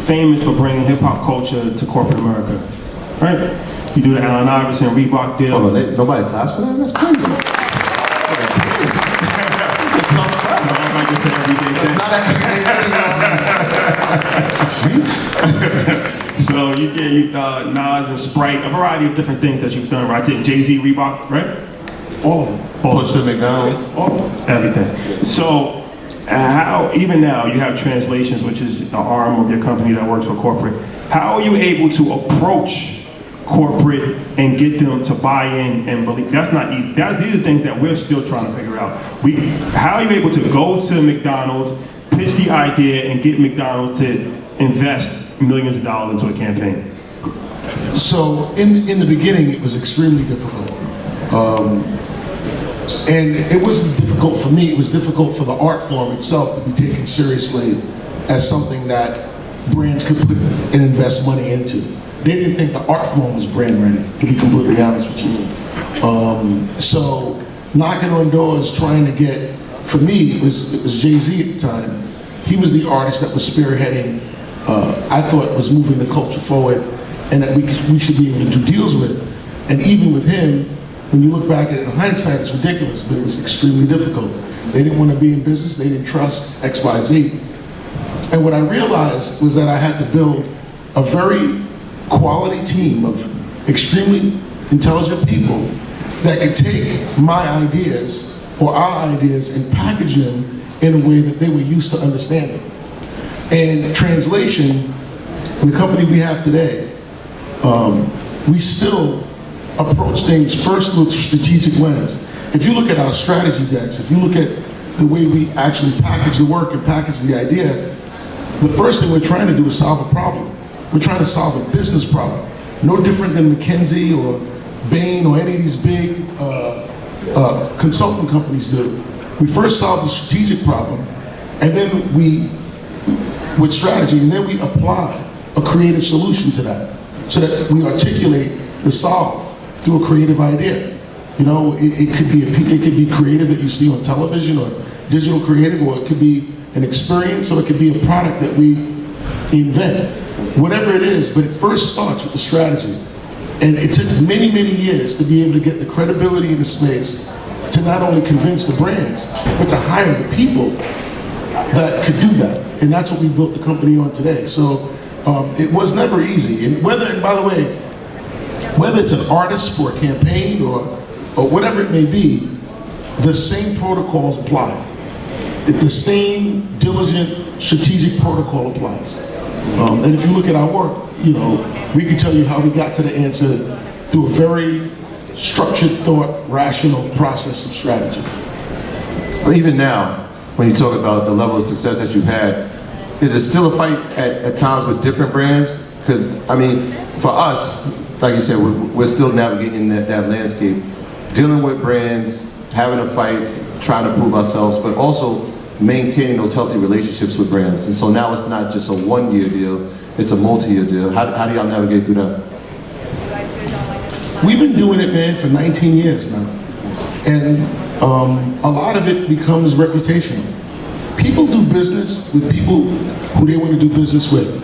famous for bringing hip hop culture to corporate America, right? You do the Allen Iverson, Reebok deal. Hold on, nobody claps for that? That's crazy. So you get Nas and Sprite, a variety of different things that you've done, right? Jay-Z, Reebok, right? All of it. Push to McDonald's. All of it. Everything. So how, even now, you have Translations, which is an arm of your company that works for corporate. How are you able to approach corporate and get them to buy in and believe? That's not easy. These are things that we're still trying to figure out. How are you able to go to McDonald's, pitch the idea, and get McDonald's to invest millions of dollars into a campaign? So in the beginning, it was extremely difficult. And it wasn't difficult for me, it was difficult for the art form itself to be taken seriously as something that brands could put and invest money into. They didn't think the art form was brand ready, to be completely honest with you. So knocking on doors, trying to get, for me, it was Jay-Z at the time. He was the artist that was spearheading, I thought was moving the culture forward, and that we should be able to do deals with. And even with him, when you look back at it in hindsight, it's ridiculous, but it was extremely difficult. They didn't want to be in business, they didn't trust X, Y, Z. And what I realized was that I had to build a very quality team of extremely intelligent people that could take my ideas or our ideas and package them in a way that they were used to understanding. And Translation, the company we have today, we still approach things first with a strategic lens. If you look at our strategy decks, if you look at the way we actually package the work and package the idea, the first thing we're trying to do is solve a problem. We're trying to solve a business problem. No different than McKinsey or Bain or any of these big consulting companies do. We first solve the strategic problem, and then we with strategy, and then we apply a creative solution to that, so that we articulate the solve through a creative idea. You know, it could be creative that you see on television, or digital creative, or it could be an experience, or it could be a product that we invent. Whatever it is, but it first starts with the strategy. And it took many, many years to be able to get the credibility in the space to not only convince the brands, but to hire the people that could do that. And that's what we built the company on today. So it was never easy. And by the way, whether it's an artist for a campaign or whatever it may be, the same protocols apply. The same diligent, strategic protocol applies. And if you look at our work, you know, we can tell you how we got to the answer through a very structured, thought, rational process of strategy. But even now, when you talk about the level of success that you've had, is it still a fight at times with different brands? Because, I mean, for us, like you said, we're still navigating that landscape, dealing with brands, having a fight, trying to prove ourselves, but also maintaining those healthy relationships with brands. And so now it's not just a one-year deal, it's a multi-year deal. How do y'all navigate through that? We've been doing it, man, for 19 years now. And a lot of it becomes reputational. People do business with people who they want to do business with.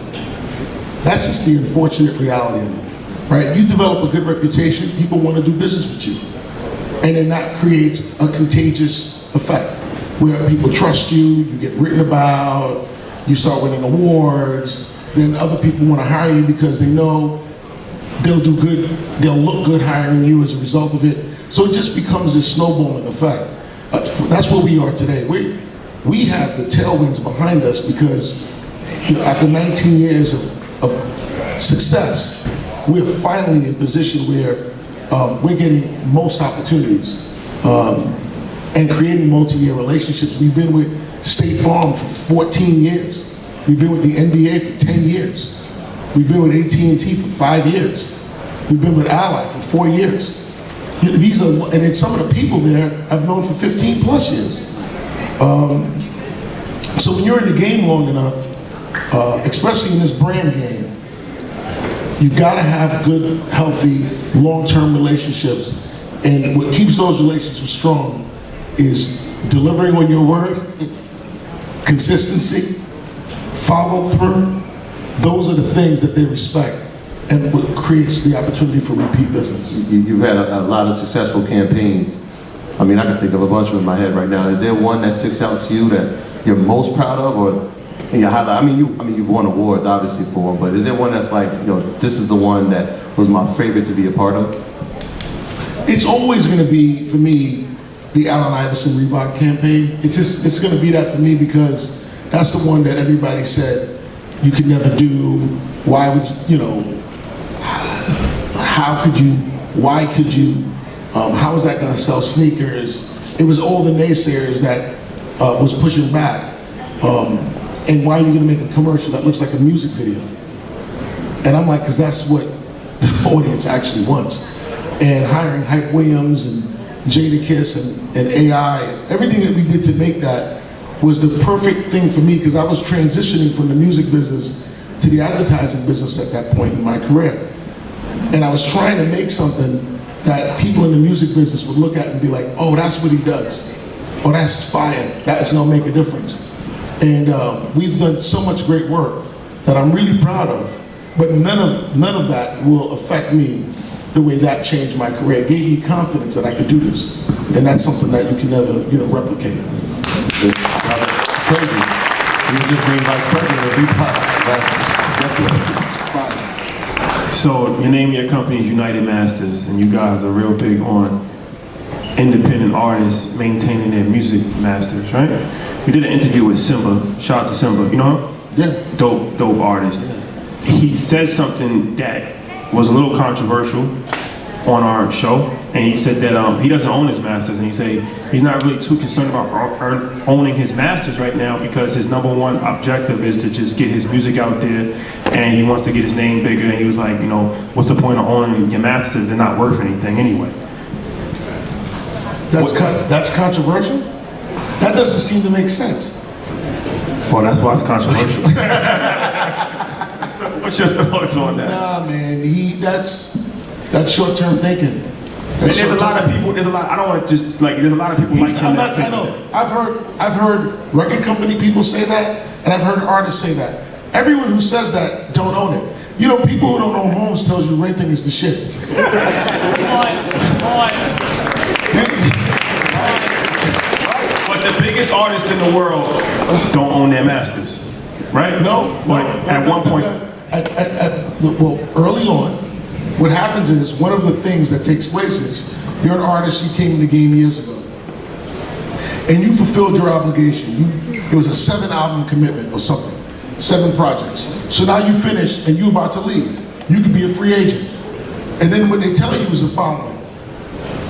That's just the unfortunate reality of it, right? You develop a good reputation, people want to do business with you. And then that creates a contagious effect where people trust you, you get written about, you start winning awards, then other people want to hire you because they know they'll do good, they'll look good hiring you as a result of it. So it just becomes this snowballing effect. That's where we are today. We have the tailwinds behind us because, you know, after 19 years of success, we're finally in a position where we're getting most opportunities and creating multi-year relationships. We've been with State Farm for 14 years. We've been with the NBA for 10 years. We've been with AT&T for 5 years. We've been with Ally for 4 years. You know, these are, and then some of the people there I've known for 15 plus years. So when you're in the game long enough, especially in this brand game, you gotta have good, healthy, long-term relationships. And what keeps those relationships strong is delivering on your word, consistency, follow through. Those are the things that they respect and what creates the opportunity for repeat business. You've had a lot of successful campaigns. I mean, I can think of a bunch of them in my head right now. Is there one that sticks out to you that you're most proud of, or in your highlight? I mean, you've won awards obviously for them, but is there one that's like, you know, this is the one that was my favorite to be a part of? It's always going to be, for me, the Allen Iverson Reebok campaign. It's going to be that for me because that's the one that everybody said you could never do. Why would you know? How could you? Why could you? How is that going to sell sneakers? It was all the naysayers that was pushing back. And why are you going to make a commercial that looks like a music video? And I'm like, because that's what the audience actually wants. And hiring Hype Williams and Jadakiss and AI, and everything that we did to make that was the perfect thing for me because I was transitioning from the music business to the advertising business at that point in my career. And I was trying to make something that people in the music business would look at and be like, oh, that's what he does. Oh, that's fire. That's gonna make a difference. And we've done so much great work that I'm really proud of, but none of that will affect me the way that changed my career. It gave me confidence that I could do this. And that's something that you can never, replicate. It's crazy. You were just named vice president of Reebok. Guess what? So your name of your company is United Masters, and you guys are real big on independent artists maintaining their music masters, right? We did an interview with Simba. Shout out to Simba. You know him? Yeah. Dope artist. Yeah. He said something that was a little controversial on our show, and he said that he doesn't own his masters, and he said he's not really too concerned about owning his masters right now because his #1 objective is to just get his music out there, and he wants to get his name bigger. And he was like, what's the point of owning your masters? They're not worth anything anyway. That's controversial? That doesn't seem to make sense. Well, that's why it's controversial. What's your thoughts on that? Nah, man, that's short-term thinking. And there's a lot of people. There's a lot. I don't want to just like. There's a lot of people like him. I know. I've heard record company people say that, and I've heard artists say that. Everyone who says that don't own it. You know, people who don't own homes tells you renting is the shit. But the biggest artists in the world don't own their masters, right? No. At one point, well, early on, what happens is one of the things that takes place is you're an artist. You came in the game years ago, and you fulfilled your obligation. It was a 7-album commitment or something. 7 projects. So now you finished and you're about to leave. You could be a free agent. And then what they tell you is the following.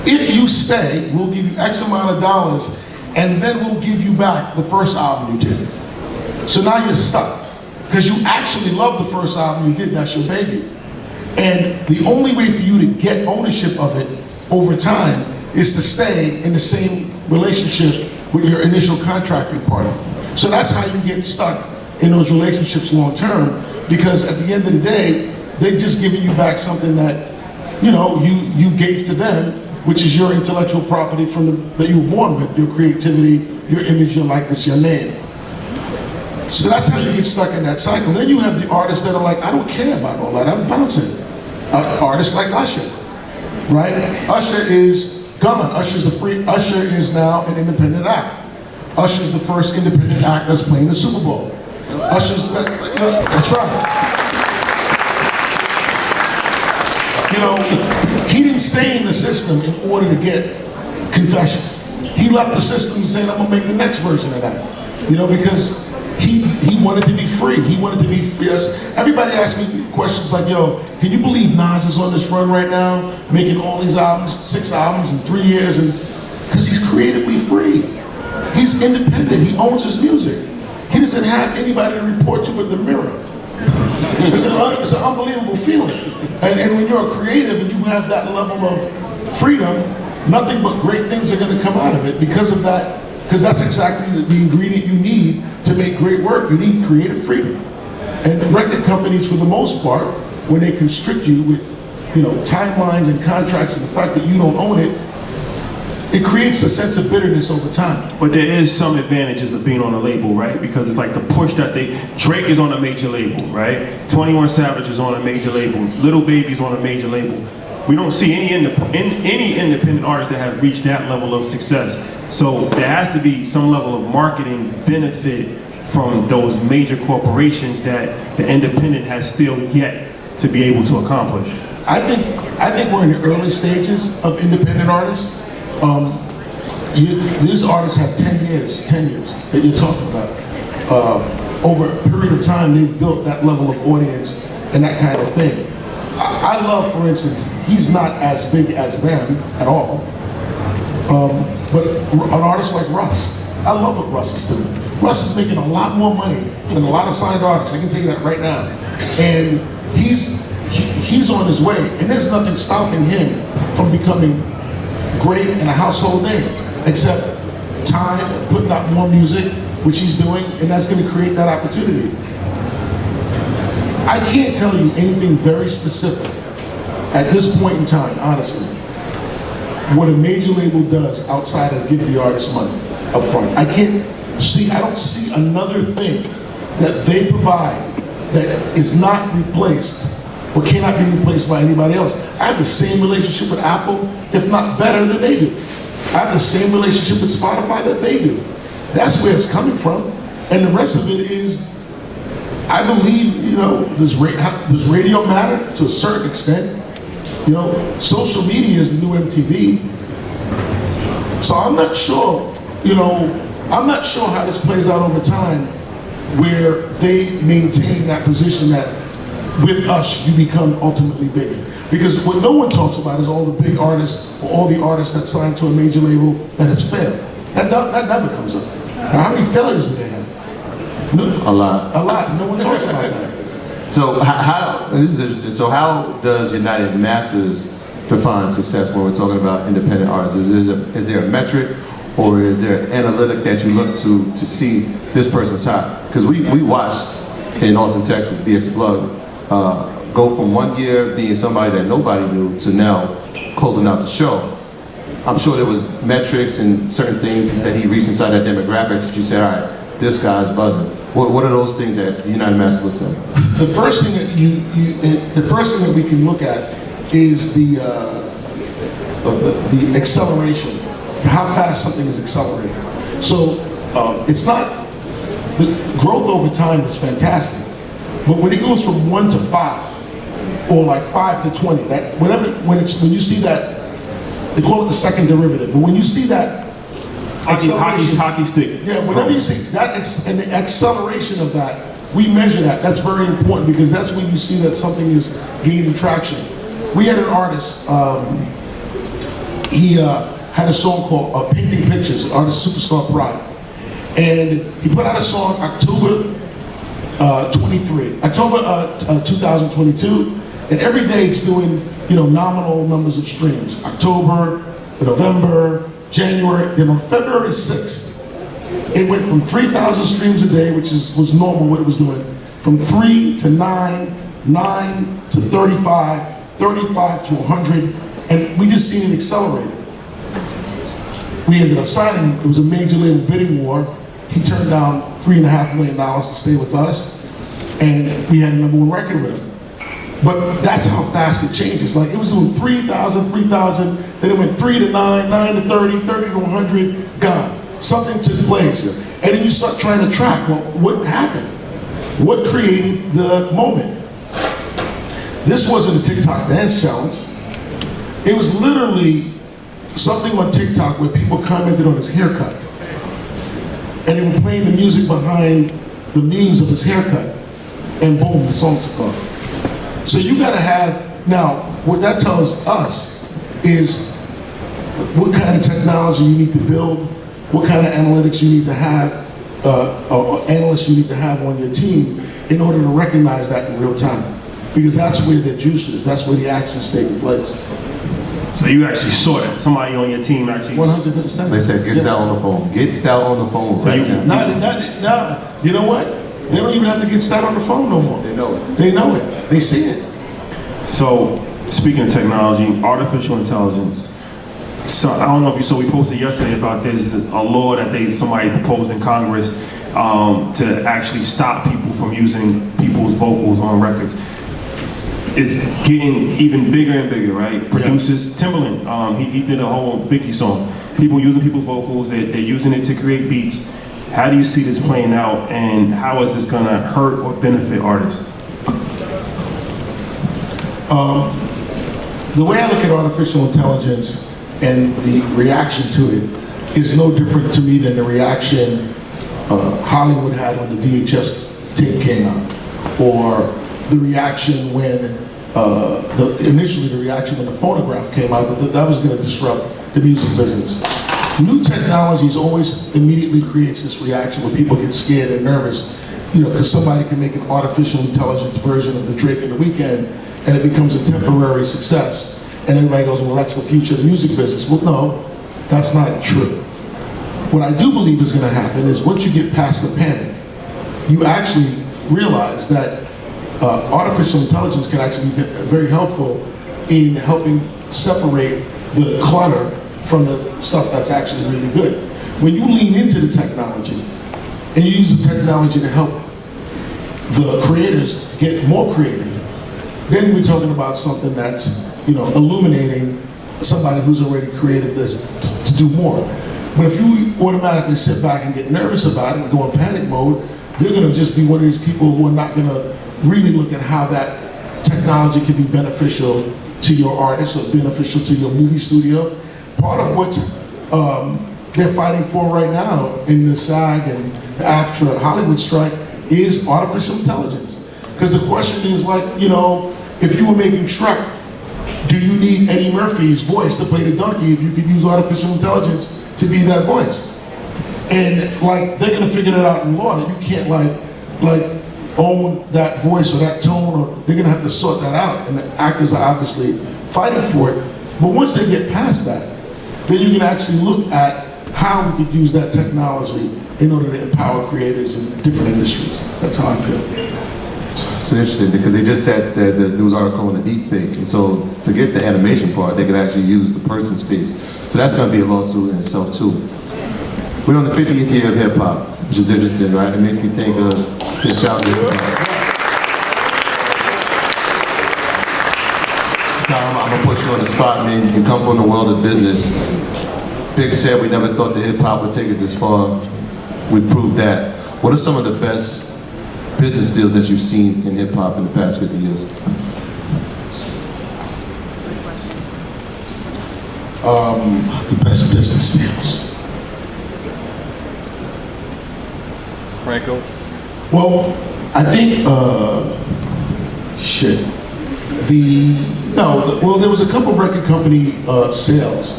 If you stay, we'll give you X amount of dollars and then we'll give you back the first album you did. So now you're stuck. Because you actually love the first album you did, that's your baby. And the only way for you to get ownership of it over time is to stay in the same relationship with your initial contracting partner. So that's how you get stuck in those relationships long term, because at the end of the day, they're just giving you back something that, you know, you gave to them, which is your intellectual property that you were born with, your creativity, your image, your likeness, your name. So that's how you get stuck in that cycle. Then you have the artists that are like, I don't care about all that, I'm bouncing. Artists like Usher, right? Usher is gone. Usher is now an independent act. Usher's the first independent act that's playing the Super Bowl. Usher's, that's right. You know, he didn't stay in the system in order to get confessions. He left the system saying, I'm gonna make the next version of that. You know, because he wanted to be free. He wanted to be free. Everybody asks me questions like, yo, can you believe Nas is on this run right now, making all these albums, 6 albums in 3 years, and because he's creatively free. He's independent, he owns his music. He doesn't have anybody to report to with the mirror. It's an unbelievable feeling. And when you're a creative and you have that level of freedom, nothing but great things are gonna come out of it because of that, because that's exactly the ingredient you need to make great work. You need creative freedom. And the record companies, for the most part, when they constrict you with, you know, timelines and contracts and the fact that you don't own it, it creates a sense of bitterness over time. But there is some advantages of being on a label, right? Because it's like the push that Drake is on a major label, right? 21 Savage is on a major label. Lil Baby's on a major label. We don't see any independent artists that have reached that level of success. So there has to be some level of marketing benefit from those major corporations that the independent has still yet to be able to accomplish. I think we're in the early stages of independent artists. These artists have 10 years that you're talking about. Over a period of time, they've built that level of audience and that kind of thing. I love, for instance, he's not as big as them at all, but an artist like Russ, I love what Russ is doing. Russ is making a lot more money than a lot of signed artists, I can tell you that right now. And he's on his way, and there's nothing stopping him from becoming great and a household name, except time and putting out more music, which he's doing, and that's going to create that opportunity. I can't tell you anything very specific at this point in time, honestly, what a major label does outside of give the artist money up front. I don't see another thing that they provide that is not replaced or cannot be replaced by anybody else. I have the same relationship with Apple, if not better than they do. I have the same relationship with Spotify that they do. That's where it's coming from. And the rest of it is, I believe, you know, does radio matter to a certain extent? You know, social media is the new MTV. So I'm not sure, you know, I'm not sure how this plays out over time where they maintain that position that with us, you become ultimately bigger. Because what no one talks about is all the big artists or all the artists that signed to a major label that has failed. That never comes up. Now, how many failures do they have? No, a lot. A lot. No one talks about that. So how, and this is interesting, so how does United Masters define success when we're talking about independent artists? Is there a metric, or is there an analytic that you look to see this person's hot? Because we watched in Austin, Texas, BX Plug go from 1 year being somebody that nobody knew to now closing out the show. I'm sure there was metrics and certain things that he reached inside that demographic that you said, all right, this guy's buzzing. What are those things that United Master looks at? The first thing that we can look at is the acceleration, how fast something is accelerating. So it's not, the growth over time is fantastic, but when it goes from 1 to 5, or like 5 to 20, that when you see that, they call it the second derivative, but when you see that hockey stick. Yeah, whenever you see that, and the acceleration of that, we measure that. That's very important because that's when you see that something is gaining traction. We had an artist, he had a song called Painting Pictures, artist Superstar Pride. And he put out a song October 2022, and every day it's doing, nominal numbers of streams. October, November, January, then on February 6th, it went from 3,000 streams a day, which was normal what it was doing, from 3 to 9, 9 to 35, 35 to 100, and we just seen it accelerated. We ended up signing him. It was a major label bidding war. He turned down $3.5 million to stay with us, and we had a #1 record with him. But that's how fast it changes. Like, it was doing 3,000, 3,000, then it went 3 to 9, 9 to 30, 30 to 100, gone. Something took place. And then you start trying to track, well, what happened? What created the moment? This wasn't a TikTok dance challenge. It was literally something on TikTok where people commented on his haircut. And they were playing the music behind the memes of his haircut. And boom, the song took off. So you gotta have, now, what that tells us is what kind of technology you need to build, what kind of analytics you need to have, or analysts you need to have on your team in order to recognize that in real time. Because that's where the juice is, that's where the action's taking place. So you actually saw that, somebody on your team actually. 100%. They said, get Stout on the phone. Get Stout on the phone right now. You know what? They don't even have to get Stout on the phone no more. They know it. They know it. They see it. So, speaking of technology, artificial intelligence. So, I don't know if you saw, we posted yesterday about this, a law that somebody proposed in Congress to actually stop people from using people's vocals on records. It's getting even bigger and bigger, right? Producers, Timbaland, he did a whole Biggie song. People using people's vocals, they're using it to create beats. How do you see this playing out, and how is this gonna hurt or benefit artists? The way I look at artificial intelligence and the reaction to it is no different to me than the reaction Hollywood had when the VHS tape came out, or the reaction when initially the reaction when the phonograph came out, that was going to disrupt the music business. New technologies always immediately creates this reaction where people get scared and nervous, because somebody can make an artificial intelligence version of the Drake and the Weeknd, and it becomes a temporary success. And everybody goes, well, that's the future of the music business. Well, no, that's not true. What I do believe is going to happen is once you get past the panic, you actually realize that artificial intelligence can actually be very helpful in helping separate the clutter from the stuff that's actually really good. When you lean into the technology and you use the technology to help the creators get more creative, then we're talking about something that's, illuminating somebody who's already created this to do more. But if you automatically sit back and get nervous about it and go in panic mode, you're gonna just be one of these people who are not gonna really look at how that technology can be beneficial to your artist or beneficial to your movie studio. Part of what they're fighting for right now in the SAG and the AFTRA Hollywood strike is artificial intelligence. Because the question is like, if you were making Shrek, do you need Eddie Murphy's voice to play the donkey if you could use artificial intelligence to be that voice? And they're gonna figure it out in law that you can't own that voice or that tone, or they're gonna have to sort that out, and the actors are obviously fighting for it. But once they get past that, then you can actually look at how we could use that technology in order to empower creatives in different industries. That's how I feel. It's interesting because they just said that the news article on the deep fake, and so forget the animation part, they can actually use the person's face. So that's going to be a lawsuit in itself too. We're on the 50th year of hip hop, which is interesting, right? It makes me think of shout I'm gonna put you on the spot, man. You come from the world of business. Big said we never thought that hip hop would take it this far. We proved that. What are some of the best business deals that you've seen in hip hop in the past 50 years? The best business deals. Franco? Well, I think, there was a couple record company sales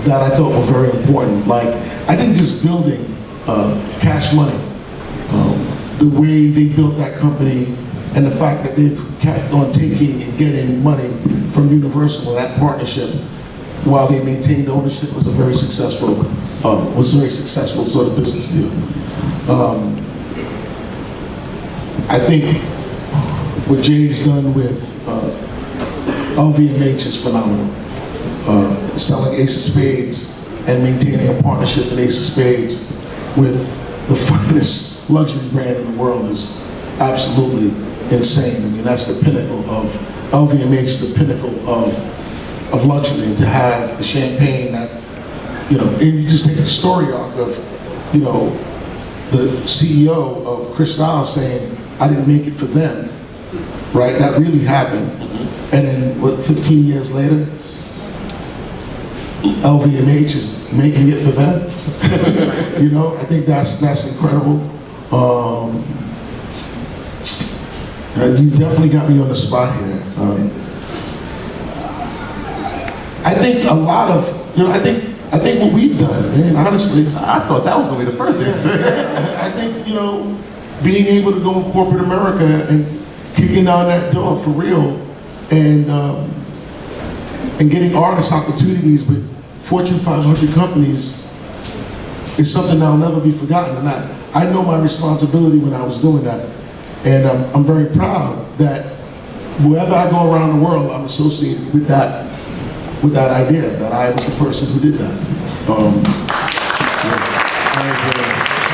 that I thought were very important. Like, I think just building Cash Money, the way they built that company, and the fact that they've kept on taking and getting money from Universal, and that partnership, while they maintained ownership, was a very successful sort of business deal. I think what Jay's done with LVMH is phenomenal. Selling Ace of Spades and maintaining a partnership in Ace of Spades with the finest luxury brand in the world is absolutely insane. I mean, that's the pinnacle of LVMH, the pinnacle of luxury. And to have the champagne that, and you just take the story arc of, the CEO of Cristal saying, I didn't make it for them, right? That really happened. And then, 15 years later, LVMH is making it for them. I think that's incredible. You definitely got me on the spot here. I think a lot of, I think what we've done, man, honestly. I thought that was going to be the first answer. I think, being able to go in corporate America and kicking down that door for real, and getting artist opportunities with Fortune 500 companies is something that'll never be forgotten. And I know my responsibility when I was doing that, and I'm very proud that wherever I go around the world, I'm associated with that idea that I was the person who did that.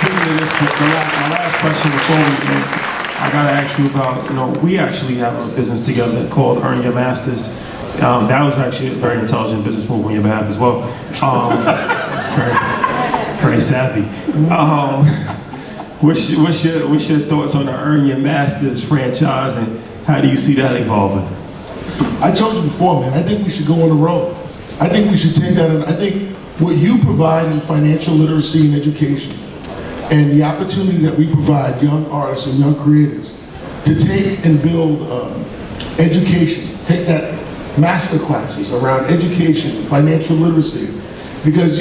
Speaking of this, my last question before we end, I gotta ask you about, we actually have a business together called Earn Your Masters. That was actually a very intelligent business move on your behalf as well. Very savvy. What's your thoughts on the Earn Your Masters franchise, and how do you see that evolving? I told you before, man, I think we should go on the road. I think we should take that, and I think what you provide in financial literacy and education, and the opportunity that we provide young artists and young creators to take and build education, take that master classes around education, financial literacy, because,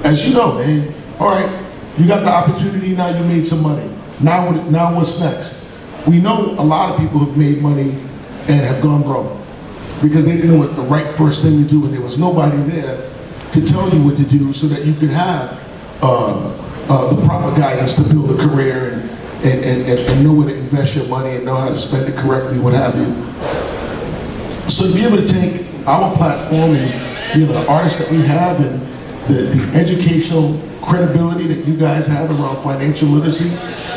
as you know, man, all right, you got the opportunity now, you made some money. Now what's next? We know a lot of people have made money and have gone broke because they didn't know what the right first thing to do, and there was nobody there to tell you what to do so that you could have the proper guidance to build a career and know where to invest your money and know how to spend it correctly, what have you. So to be able to take our platform and the artists that we have and the educational credibility that you guys have around financial literacy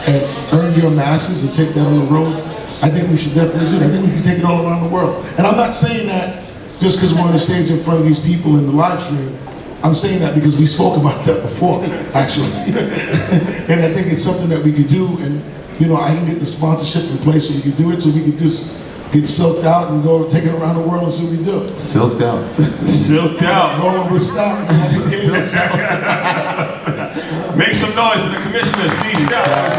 and Earn Your Masters and take that on the road, I think we should definitely do that. I think we can take it all around the world. And I'm not saying that just because we're on the stage in front of these people in the live stream. I'm saying that because we spoke about that before, actually. And I think it's something that we could do, and I can get the sponsorship in place so we can do it, so we can just get silked out and go take it around the world and see what we do. Silked out. Silked out. Rolling with Stout. Make some noise for the commissioner, Steve Stout.